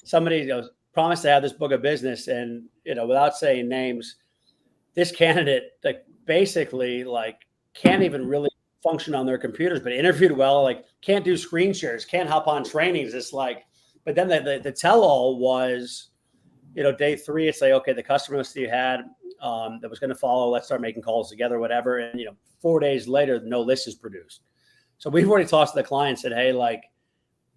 Somebody promised to have this book of business, and, without saying names, this candidate basically can't even really function on their computers, but interviewed well, can't do screen shares, can't hop on trainings. It's like, but then the tell all was, day 3, it's like, okay, the customer list you had that was going to follow, let's start making calls together, whatever. And, 4 days later, no list is produced. So we've already talked to the client and said, hey,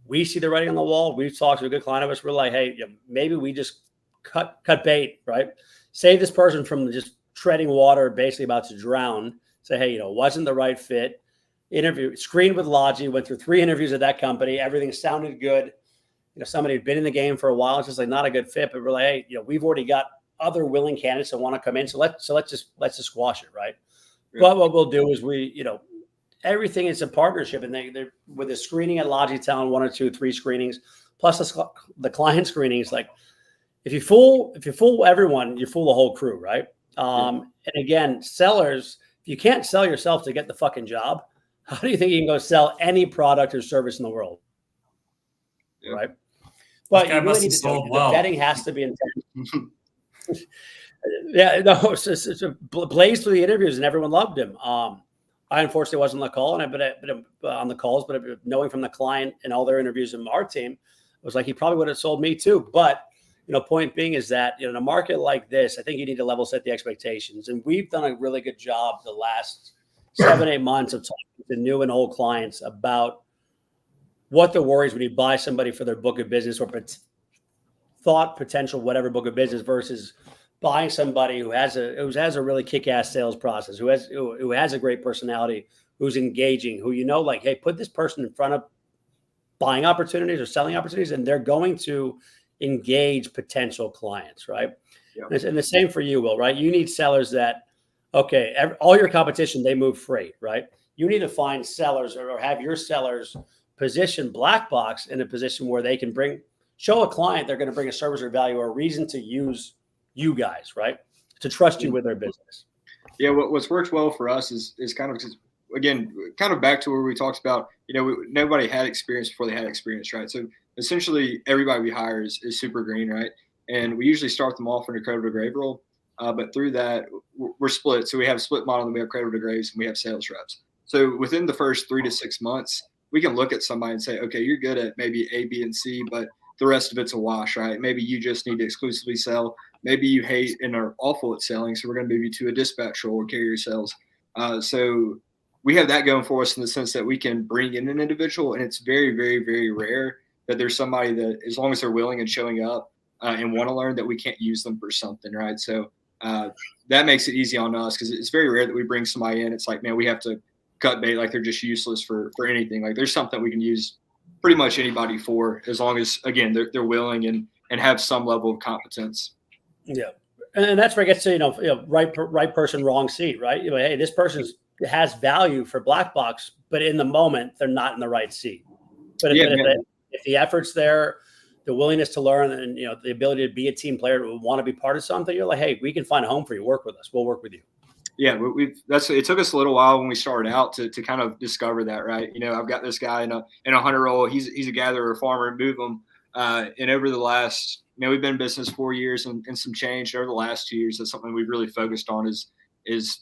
we see the writing on the wall. We've talked to a good client of us. We're like, hey, maybe we just cut bait, right? Save this person from just treading water, basically about to drown. Say, hey, wasn't the right fit. screened with Logi, went through 3 interviews at that company. Everything sounded good. Somebody who'd been in the game for a while, it's just like not a good fit, but we're like, hey, we've already got other willing candidates that want to come in. So let's just squash it. Right. Yeah. But what we'll do is everything is a partnership, and they're with the screening at Logitalent, 1 or 2, 3 screenings, plus the client screenings. Like if you fool everyone, you fool the whole crew. Right. And again, sellers, if you can't sell yourself to get the fucking job, how do you think you can go sell any product or service in the world? Yeah. Right. But you really need to know the vetting has to be intense. Yeah, no, it's blazed through the interviews and everyone loved him. I unfortunately wasn't on the call, but on the calls, but knowing from the client and all their interviews and our team, it was like he probably would have sold me too. But point being is that in a market like this, I think you need to level set the expectations, and we've done a really good job the last 7-8 months of talking to new and old clients about what the worries when you buy somebody for their book of business or potential whatever book of business versus buying somebody who has a really kick-ass sales process, who has a great personality, who's engaging, who like, hey, put this person in front of buying opportunities or selling opportunities, and they're going to engage potential clients, right? Yeah. And the same for you, Will, right? You need sellers that, okay, all your competition, they move freight, right? You need to find sellers or have your sellers position Black Box in a position where they can show a client they're going to bring a service or value or a reason to use you guys, right? To trust you with their business. Yeah, what's worked well for us is kind of just, again, kind of back to where we talked about, nobody had experience before they had experience, right? So essentially everybody we hire is super green, right? And we usually start them off in a cradle to grave role. But through that, we're split. So we have a split model, and we have cradle to graves, and we have sales reps. So within the first 3 to 6 months, we can look at somebody and say, okay, you're good at maybe A, B, and C, but the rest of it's a wash, right? Maybe you just need to exclusively sell. Maybe you hate and are awful at selling, so we're going to move you to a dispatch role or carrier sales. So we have that going for us in the sense that we can bring in an individual, and it's very, very, very rare that there's somebody that, as long as they're willing and showing up and want to learn, that we can't use them for something, right? So that makes it easy on us, because it's very rare that we bring somebody in. It's like, man, we have to cut bait, like they're just useless for anything. Like there's something we can use pretty much anybody for, as long as, again, they're willing and have some level of competence. Yeah. And that's where it gets to, right person, wrong seat, right? Hey, this person has value for Black Box, but in the moment, they're not in the right seat. But if the effort's there, the willingness to learn, and the ability to be a team player, to want to be part of something, you're like, hey, we can find a home for you. Work with us. We'll work with you. Yeah, it took us a little while when we started out to kind of discover that, right? I've got this guy in a hunter role. He's a gatherer, farmer, and move him. And over the last, we've been in business 4 years and some change. Over the last 2 years, that's something we've really focused on is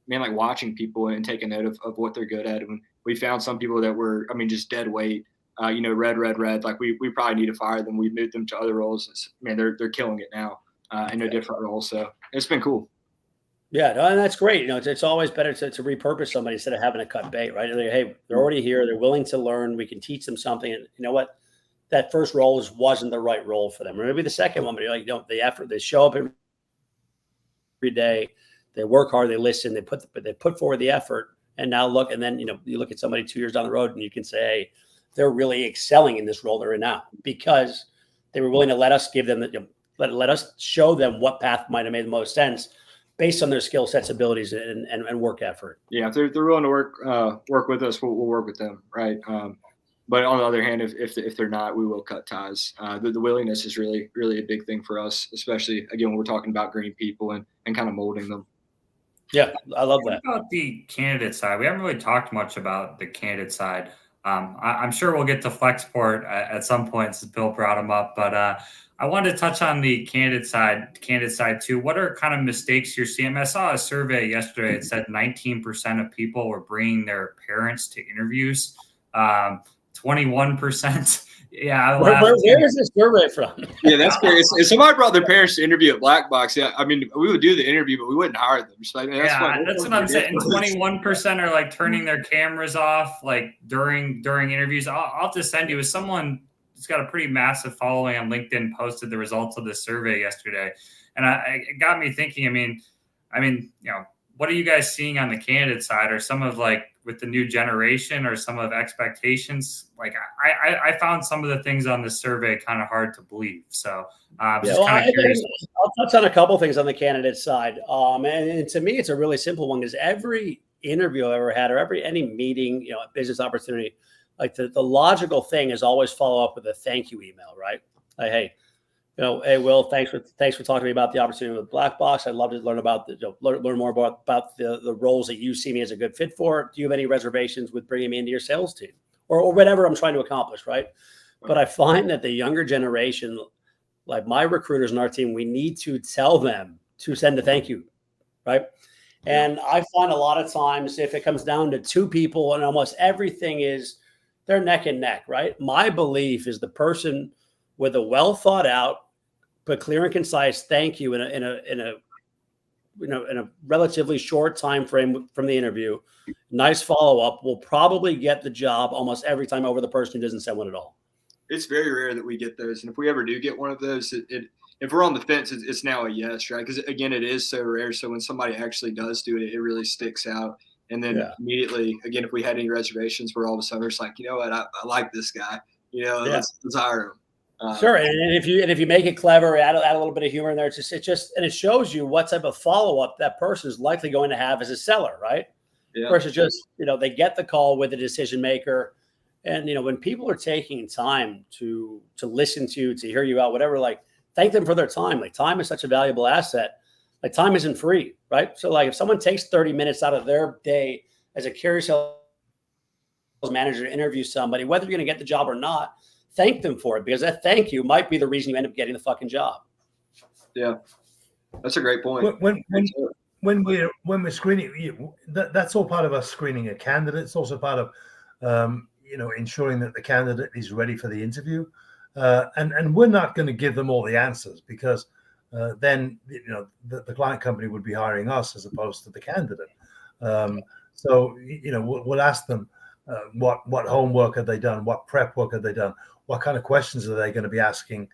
like watching people and taking note of what they're good at. And we found some people that were, just dead weight. Red. Like we probably need to fire them. We moved them to other roles. They're killing it now in a different role. So it's been cool. Yeah, no, and that's great. It's always better to repurpose somebody instead of having to cut bait, right? Like, hey, they're already here. They're willing to learn. We can teach them something. And you know what? That first role wasn't the right role for them. Or maybe the second one, but you're like, the effort, they show up every day. They work hard. They listen. They put forward the effort. And now look, and then, you look at somebody 2 years down the road and you can say, hey, they're really excelling in this role they're in now because they were willing to let us give them, let us show them what path might have made the most sense based on their skill sets, abilities, and work effort. Yeah, if they're willing to work with us, we'll work with them, right? But on the other hand, if they're not, we will cut ties. The willingness is really, really a big thing for us, especially, again, when we're talking about green people and kind of molding them. Yeah, I love that. What about the candidate side? We haven't really talked much about the candidate side. I'm sure we'll get to Flexport at some point since Bill brought them up, but I wanted to touch on the candidate side too. What are kind of mistakes you're seeing? I saw a survey yesterday. It said 19% of people were bringing their parents to interviews. 21%. Yeah. Where is this survey from? Yeah, that's crazy. If somebody brought their parents to interview at Black Box, yeah, we would do the interview, but we wouldn't hire them. Just like, that's what I'm saying. 21% are like turning their cameras off, like during interviews. I'll have to send you, as someone who's got a pretty massive following on LinkedIn posted the results of this survey yesterday, and it got me thinking. What are you guys seeing on the candidate side? Or some of, like, with the new generation or some of expectations, like I found some of the things on this survey kind of hard to believe. So just kind of curious. I'll touch on a couple things on the candidate side. And to me, it's a really simple one because every interview I've ever had, or any meeting, business opportunity, like the logical thing is always follow up with a thank you email, right? Like, hey, hey, Will, thanks for talking to me about the opportunity with Black Box. I'd love to learn about learn more about the roles that you see me as a good fit for. Do you have any reservations with bringing me into your sales team or whatever I'm trying to accomplish, right? But I find that the younger generation, like my recruiters and our team, we need to tell them to send a thank you, right? And I find a lot of times if it comes down to two people and almost everything is they're neck and neck, right? My belief is the person with a well thought out but clear and concise thank you in a relatively short time frame from the interview, nice follow up will probably get the job almost every time over the person who doesn't send one at all. It's very rare that we get those, and if we ever do get one of those, if we're on the fence, it's now a yes, right? Because again, it is so rare. So when somebody actually does do it, it really sticks out. And then immediately, again, if we had any reservations, where all of a sudden it's like, you know what, I like this guy. Let's hire him. Sure, and if you make it clever, add a little bit of humor in there, it shows you what type of follow up that person is likely going to have as a seller, right? Yeah. Versus just they get the call with the decision maker, and when people are taking time to listen to hear you out, whatever, like thank them for their time. Like time is such a valuable asset. Like time isn't free, right? So like if someone takes 30 minutes out of their day as a career sales manager to interview somebody, whether you're going to get the job or not, thank them for it, because that thank you might be the reason you end up getting the fucking job. Yeah, that's a great point. When we're screening, that's all part of us screening a candidate. It's also part of ensuring that the candidate is ready for the interview, and we're not going to give them all the answers, because then the client company would be hiring us as opposed to the candidate. So we'll ask them what homework have they done, what prep work have they done, what kind of questions are they going to be asking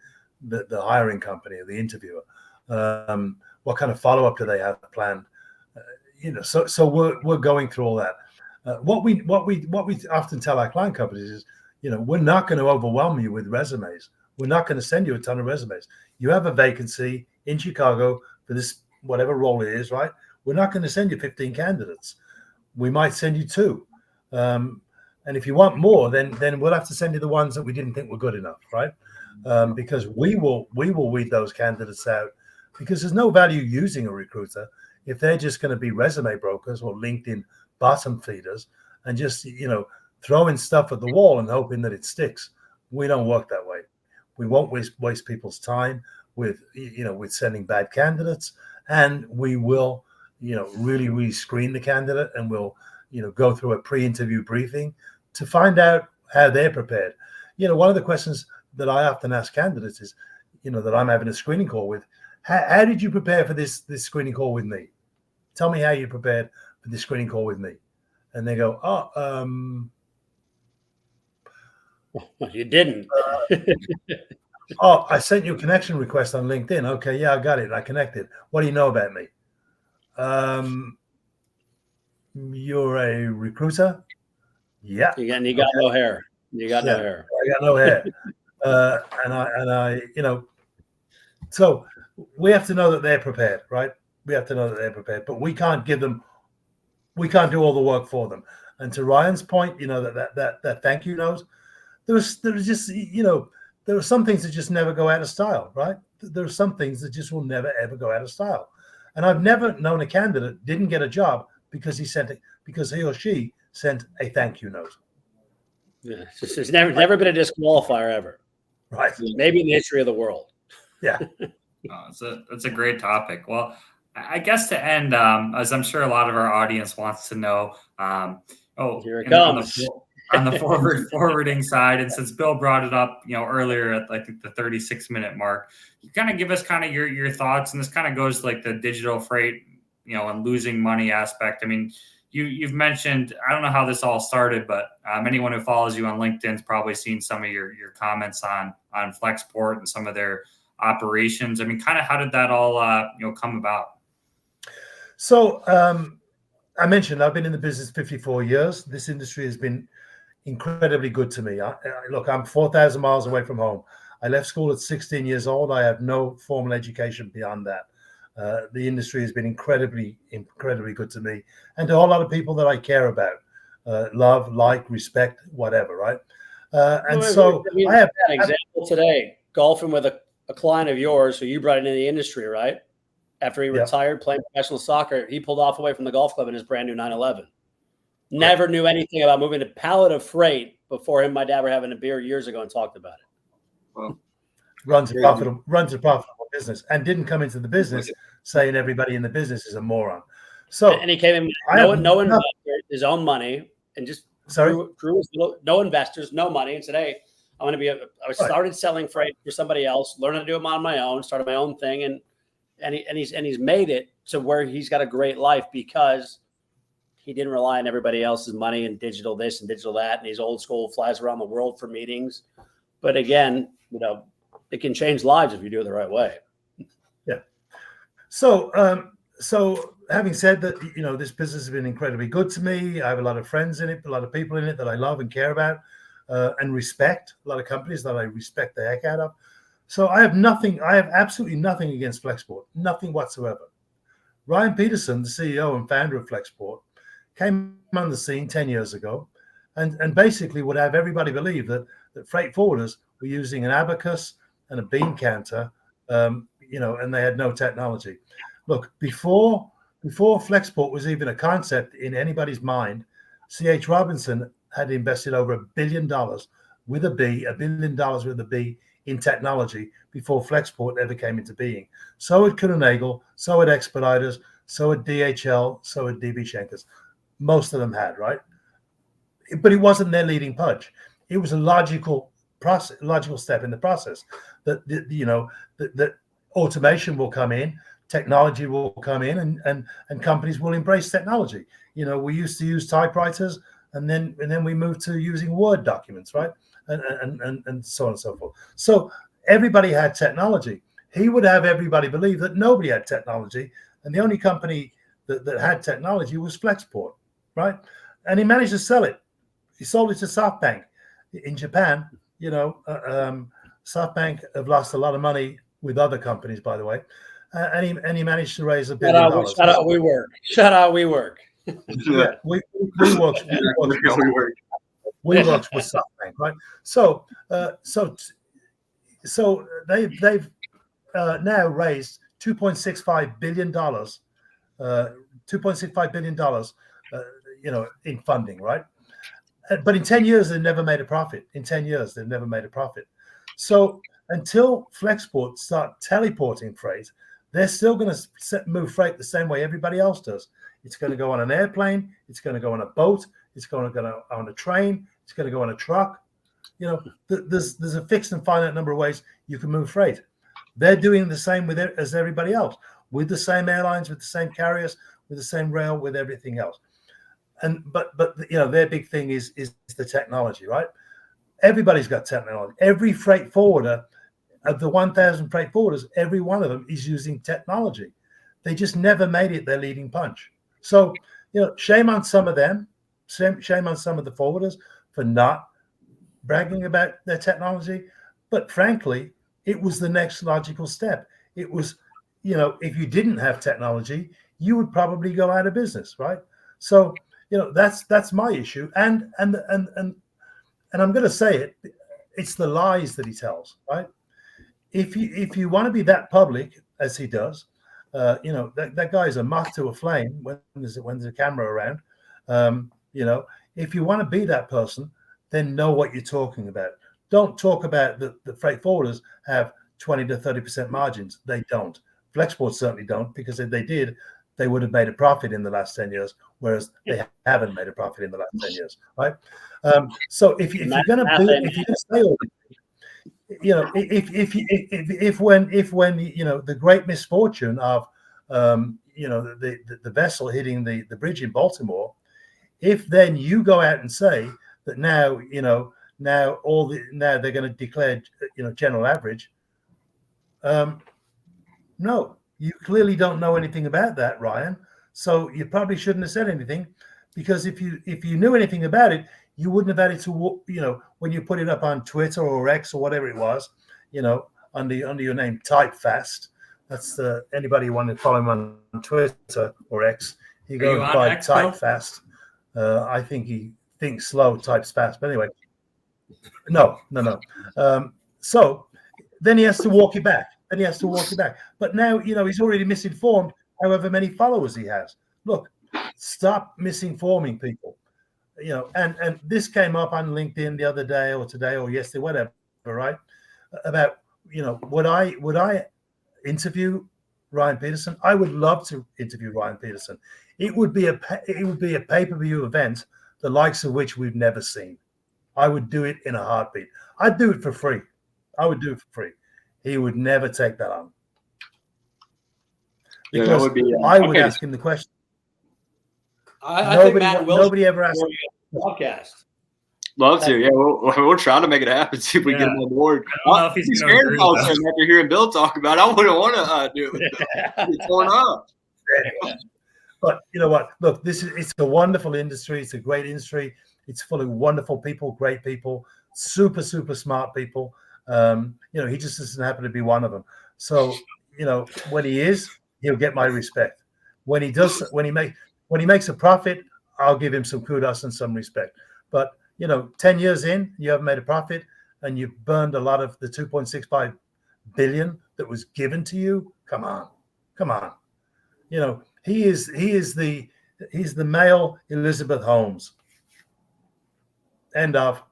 the hiring company or the interviewer, what kind of follow-up do they have planned, so we're going through all that. What we often tell our client companies is, we're not going to overwhelm you with resumes. We're not going to send you a ton of resumes. You have a vacancy in Chicago for this whatever role it is, right? We're not going to send you 15 candidates. We might send you 2. And if you want more, then we'll have to send you the ones that we didn't think were good enough, right? Because we will weed those candidates out, because there's no value using a recruiter if they're just going to be resume brokers or LinkedIn bottom feeders and just throwing stuff at the wall and hoping that it sticks. We don't work that way. We won't waste people's time with sending bad candidates, and we will really screen the candidate, and we'll go through a pre-interview briefing to find out how they're prepared. One of the questions that I often ask candidates is, that I'm having a screening call with, how did you prepare for this screening call with me? Tell me how you prepared for this screening call with me. And they go, you didn't. I sent you a connection request on LinkedIn. Okay, yeah, I got it. I connected. What do you know about me? You're a recruiter? Yeah. You got no hair. You got no hair. I got no hair. And I so we have to know that they're prepared, right? We have to know that they're prepared, but we can't do all the work for them. And to Ryan's point, that thank you note, there was just, there are some things that just never go out of style, right? There are some things that just will never, ever go out of style. And I've never known a candidate didn't get a job because he or she sent a thank you note. Yeah, it's never been a disqualifier ever. Right. Maybe in the history of the world. Yeah. That's a great topic. Well, I guess to end, as I'm sure a lot of our audience wants to know, here it comes. On the forwarding side, and since Bill brought it up, earlier at I think the 36-minute mark, you kind of give us kind of your thoughts, and this kind of goes to like the digital freight, and losing money aspect. I mean, you've mentioned, I don't know how this all started, but anyone who follows you on LinkedIn's probably seen some of your comments on Flexport and some of their operations. I mean, kind of how did that all come about? So I mentioned I've been in the business 54 years. This industry has been incredibly good to me. Look, I'm 4,000 miles away from home. I left school at 16 years old. I have no formal education beyond that. The industry has been incredibly good to me and to a whole lot of people that I care about, love, like, respect, whatever, right? And so I have an example today, golfing with a client of yours who you brought into the industry, right? After he retired playing professional soccer, he pulled off away from the golf club in his brand new 911. Never knew anything about moving a pallet of freight before him and my dad were having a beer years ago and talked about it. Well, runs a profitable business and didn't come into the business saying everybody in the business is a moron. So and he came in no investor, his own money, and just drew no investors, no money, and said, "Hey, I'm going to be." I started selling freight for somebody else, learning to do them on my own, started my own thing, and he's made it to where he's got a great life because he didn't rely on everybody else's money and digital this and digital that, and he's old school, flies around the world for meetings. But again, it can change lives if you do it the right way. Yeah. So, having said that, this business has been incredibly good to me. I have a lot of friends in it, a lot of people in it that I love and care about and respect. A lot of companies that I respect the heck out of. So I have absolutely nothing against Flexport, nothing whatsoever. Ryan Peterson, the CEO and founder of Flexport, came on the scene 10 years ago and basically would have everybody believe that freight forwarders were using an abacus and a bean counter, and they had no technology. Look, before Flexport was even a concept in anybody's mind, C.H. Robinson had invested over $1 billion with a B in technology before Flexport ever came into being. So had Kuehne+Nagel, so had Expeditors, so had DHL, so had DB Schenker's. Most of them had, right? But it wasn't their leading punch. It was a logical step in the process that automation will come in, technology will come in, and companies will embrace technology. We used to use typewriters, and then we moved to using Word documents, right? And so on and so forth. So everybody had technology. He would have everybody believe that nobody had technology, and the only company that had technology was Flexport, right? And he managed to sell it. He sold it to SoftBank in Japan. SoftBank have lost a lot of money with other companies, by the way, and he managed to raise $1 billion. Shout out WeWork. Shout out WeWork. Yeah, WeWorks with SoftBank, right? So they've now raised $2.65 billion, in funding, right? But in 10 years, they've never made a profit. So until Flexport start teleporting freight, they're still going to move freight the same way everybody else does. It's going to go on an airplane. It's going to go on a boat. It's going to go on a train. It's going to go on a truck. There's a fixed and finite number of ways you can move freight. They're doing the same as everybody else, with the same airlines, with the same carriers, with the same rail, with everything else. But their big thing is the technology, right? Everybody's got technology. Every freight forwarder of the 1,000 freight forwarders, every one of them is using technology. They just never made it their leading punch. So, shame on some of them, shame on some of the forwarders for not bragging about their technology. But frankly, it was the next logical step. It was, if you didn't have technology, you would probably go out of business, right? So, that's my issue. And I'm going to say it, it's the lies that he tells, right? If you want to be that public as he does, that guy is a moth to a flame when there's a camera around. If you want to be that person, then know what you're talking about. Don't talk about the freight forwarders have 20 to 30% margins. They don't. Flexport certainly don't, because if they did, they would have made a profit in the last 10 years, whereas they haven't made a profit in the last 10 years, right? So if you're going to say all this, if when the great misfortune of the vessel hitting the bridge in Baltimore, if then you go out and say that now they're going to declare general average, no, you clearly don't know anything about that, Ryan. So you probably shouldn't have said anything, because if you knew anything about it, you wouldn't have had it to, when you put it up on Twitter or X or whatever it was, under your name, Type Fast. That's anybody who wanted to follow him on Twitter or X. He goes by X, Type Bill? Fast. I think he thinks slow, types fast. But anyway, no. So then he has to walk it back. But now, he's already misinformed however many followers he has. Look, stop misinforming people. And this came up on LinkedIn the other day or today or yesterday, whatever, right? About, would I interview Ryan Peterson? I would love to interview Ryan Peterson. It would be a pay-per-view event, the likes of which we've never seen. I would do it in a heartbeat. I'd do it for free. He would never take that on. Because that would be, I would ask him the question. I think Matt Wilson Nobody ever asked podcast. Love to. Yeah, we'll try to make it happen. See if we get him on board. I don't know if he's going to agree with that. After hearing Bill talk about it, I wouldn't want to do it. It's torn up. But you know what? Look, it's a wonderful industry. It's a great industry. It's full of wonderful people, great people, super, super smart people. He just doesn't happen to be one of them. So, when he is, he'll get my respect. When he makes a profit, I'll give him some kudos and some respect. But 10 years in, you haven't made a profit, and you've burned a lot of the 2.65 billion that was given to you. Come on. He's the male Elizabeth Holmes. End of.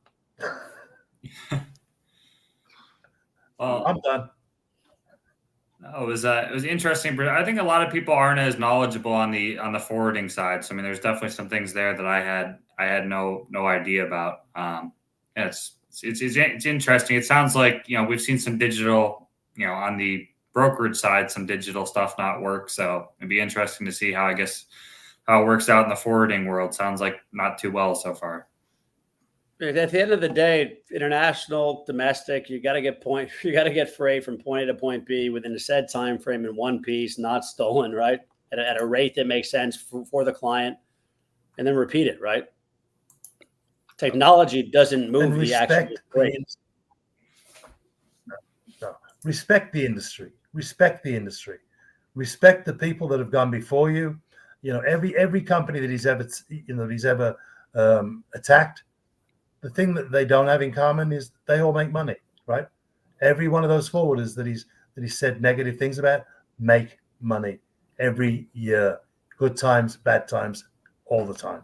Well, I'm done. No, it was interesting, but I think a lot of people aren't as knowledgeable on the forwarding side. So I mean, there's definitely some things there that I had no idea about. It's interesting. It sounds like we've seen some digital, on the brokerage side, some digital stuff not work. So it'd be interesting to see how it works out in the forwarding world. Sounds like not too well so far. At the end of the day, international, domestic, you got to get freight from point A to point B within a said time frame in one piece, not stolen, right? At a rate that makes sense for the client, and then repeat it, right? Technology doesn't move the actual freight. No. Respect the industry. Respect the people that have gone before you. Every company that he's ever attacked. The thing that they don't have in common is they all make money, right? Every one of those forwarders that he said negative things about make money every year. Good times, bad times, all the time.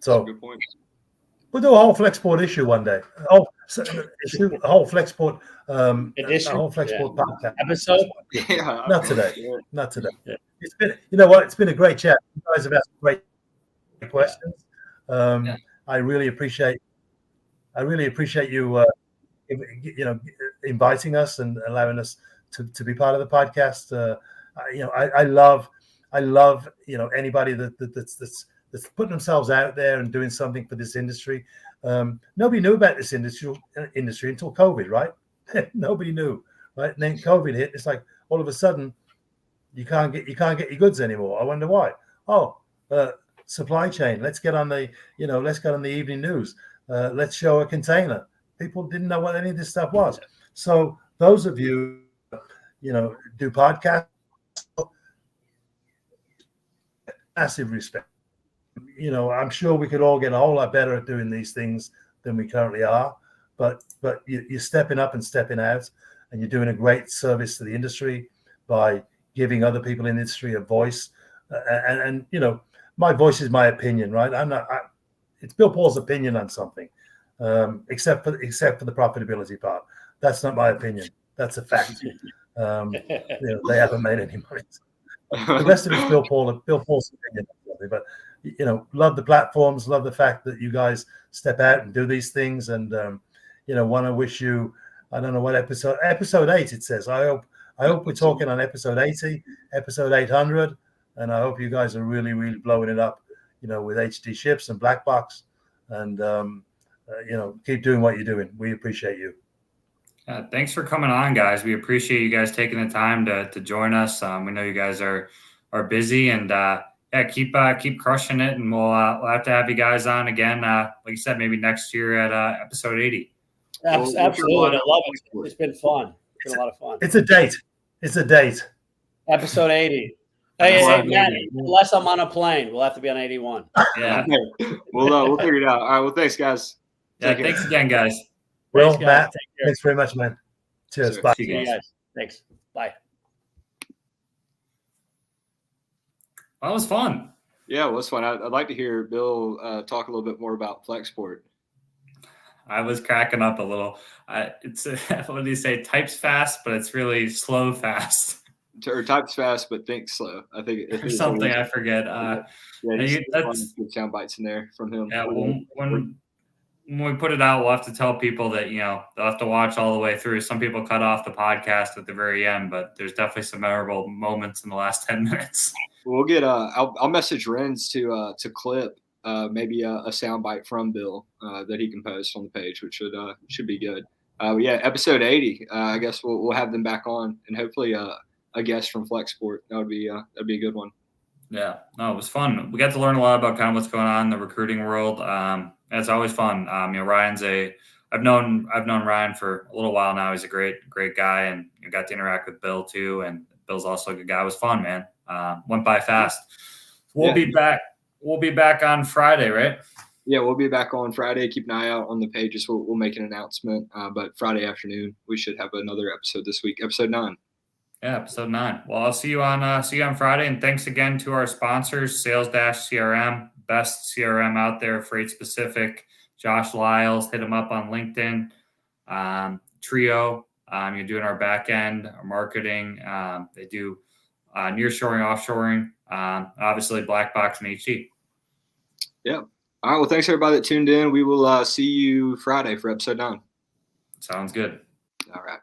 So good point. We'll do a whole Flexport issue one day. A whole Flexport edition, a whole Flexport podcast episode. Yeah, Not today. Yeah. Not today. Yeah. It's been, it's been a great chat. You guys have asked great questions. I really appreciate you, inviting us and allowing us to be part of the podcast. I love anybody that's putting themselves out there and doing something for this industry. Nobody knew about this industry until COVID, right? Nobody knew, right? And then COVID hit. It's like all of a sudden you can't get your goods anymore. I wonder why. Supply chain. Let's get on the evening news. Let's show a container. People didn't know what any of this stuff was. So those of you, do podcasts, massive respect. I'm sure we could all get a whole lot better at doing these things than we currently are. But you're stepping up and stepping out, and you're doing a great service to the industry by giving other people in the industry a voice. And my voice is my opinion, right? It's Bill Paul's opinion on something, except for the profitability part. That's not my opinion. That's a fact. They haven't made any money. The rest of it's Bill Paul's opinion. But love the platforms, love the fact that you guys step out and do these things, and want to wish you. I don't know what episode 8 it says. I hope we're talking on episode 80, episode 800. And I hope you guys are really, really blowing it up, with HD ships and Black Box, and keep doing what you're doing. We appreciate you. Yeah, thanks for coming on, guys. We appreciate you guys taking the time to join us. We know you guys are busy, and yeah, keep crushing it, and we'll have to have you guys on again. Like you said, maybe next year at episode 80. Absolutely, I love it. It's been fun. It's been a lot of fun. It's a date. It's a date. Episode 80. Hey, Matt, unless I'm on a plane, we'll have to be on 81. Yeah. We'll figure it out. All right. Well, thanks, guys. Yeah. Thanks again, guys. Well, Thanks, guys. Matt, Take care. thanks very much, man. Cheers. Sure. Bye. See See you guys. Thanks. Bye. That was fun. Yeah, it was fun. I'd like to hear Bill talk a little bit more about Flexport. I was cracking up a little. It's what do you say? Types fast, but it's really slow fast. Or types fast, but thinks slow. I think Or something. I forget. that's good sound bites in there from him. Yeah, when we put it out, we'll have to tell people that they'll have to watch all the way through. Some people cut off the podcast at the very end, but there's definitely some memorable moments in the last 10 minutes. We'll get I'll message Renz to clip maybe a sound bite from Bill that he can post on the page, which should be good. Yeah, episode 80. I guess we'll have them back on, and hopefully a guest from Flexport. That'd be a good one. Yeah, no, it was fun. We got to learn a lot about kind of what's going on in the recruiting world. It's always fun. Ryan's I've known Ryan for a little while now. He's a great guy, and got to interact with Bill too. And Bill's also a good guy. It was fun, man. Went by fast. We'll be back. We'll be back on Friday, right? Yeah, we'll be back on Friday. Keep an eye out on the pages. We'll make an announcement. But Friday afternoon, we should have another episode this week, episode 9. Yeah, episode 9. Well, I'll see you on Friday. And thanks again to our sponsors, Sales-CRM, best CRM out there, Freight Specific, Josh Lyles, hit him up on LinkedIn. Trio, you're doing our back end, our marketing. They do nearshoring, offshoring, obviously Black Box and HT. Yeah. All right. Well, thanks everybody that tuned in. We will see you Friday for episode 9. Sounds good. All right.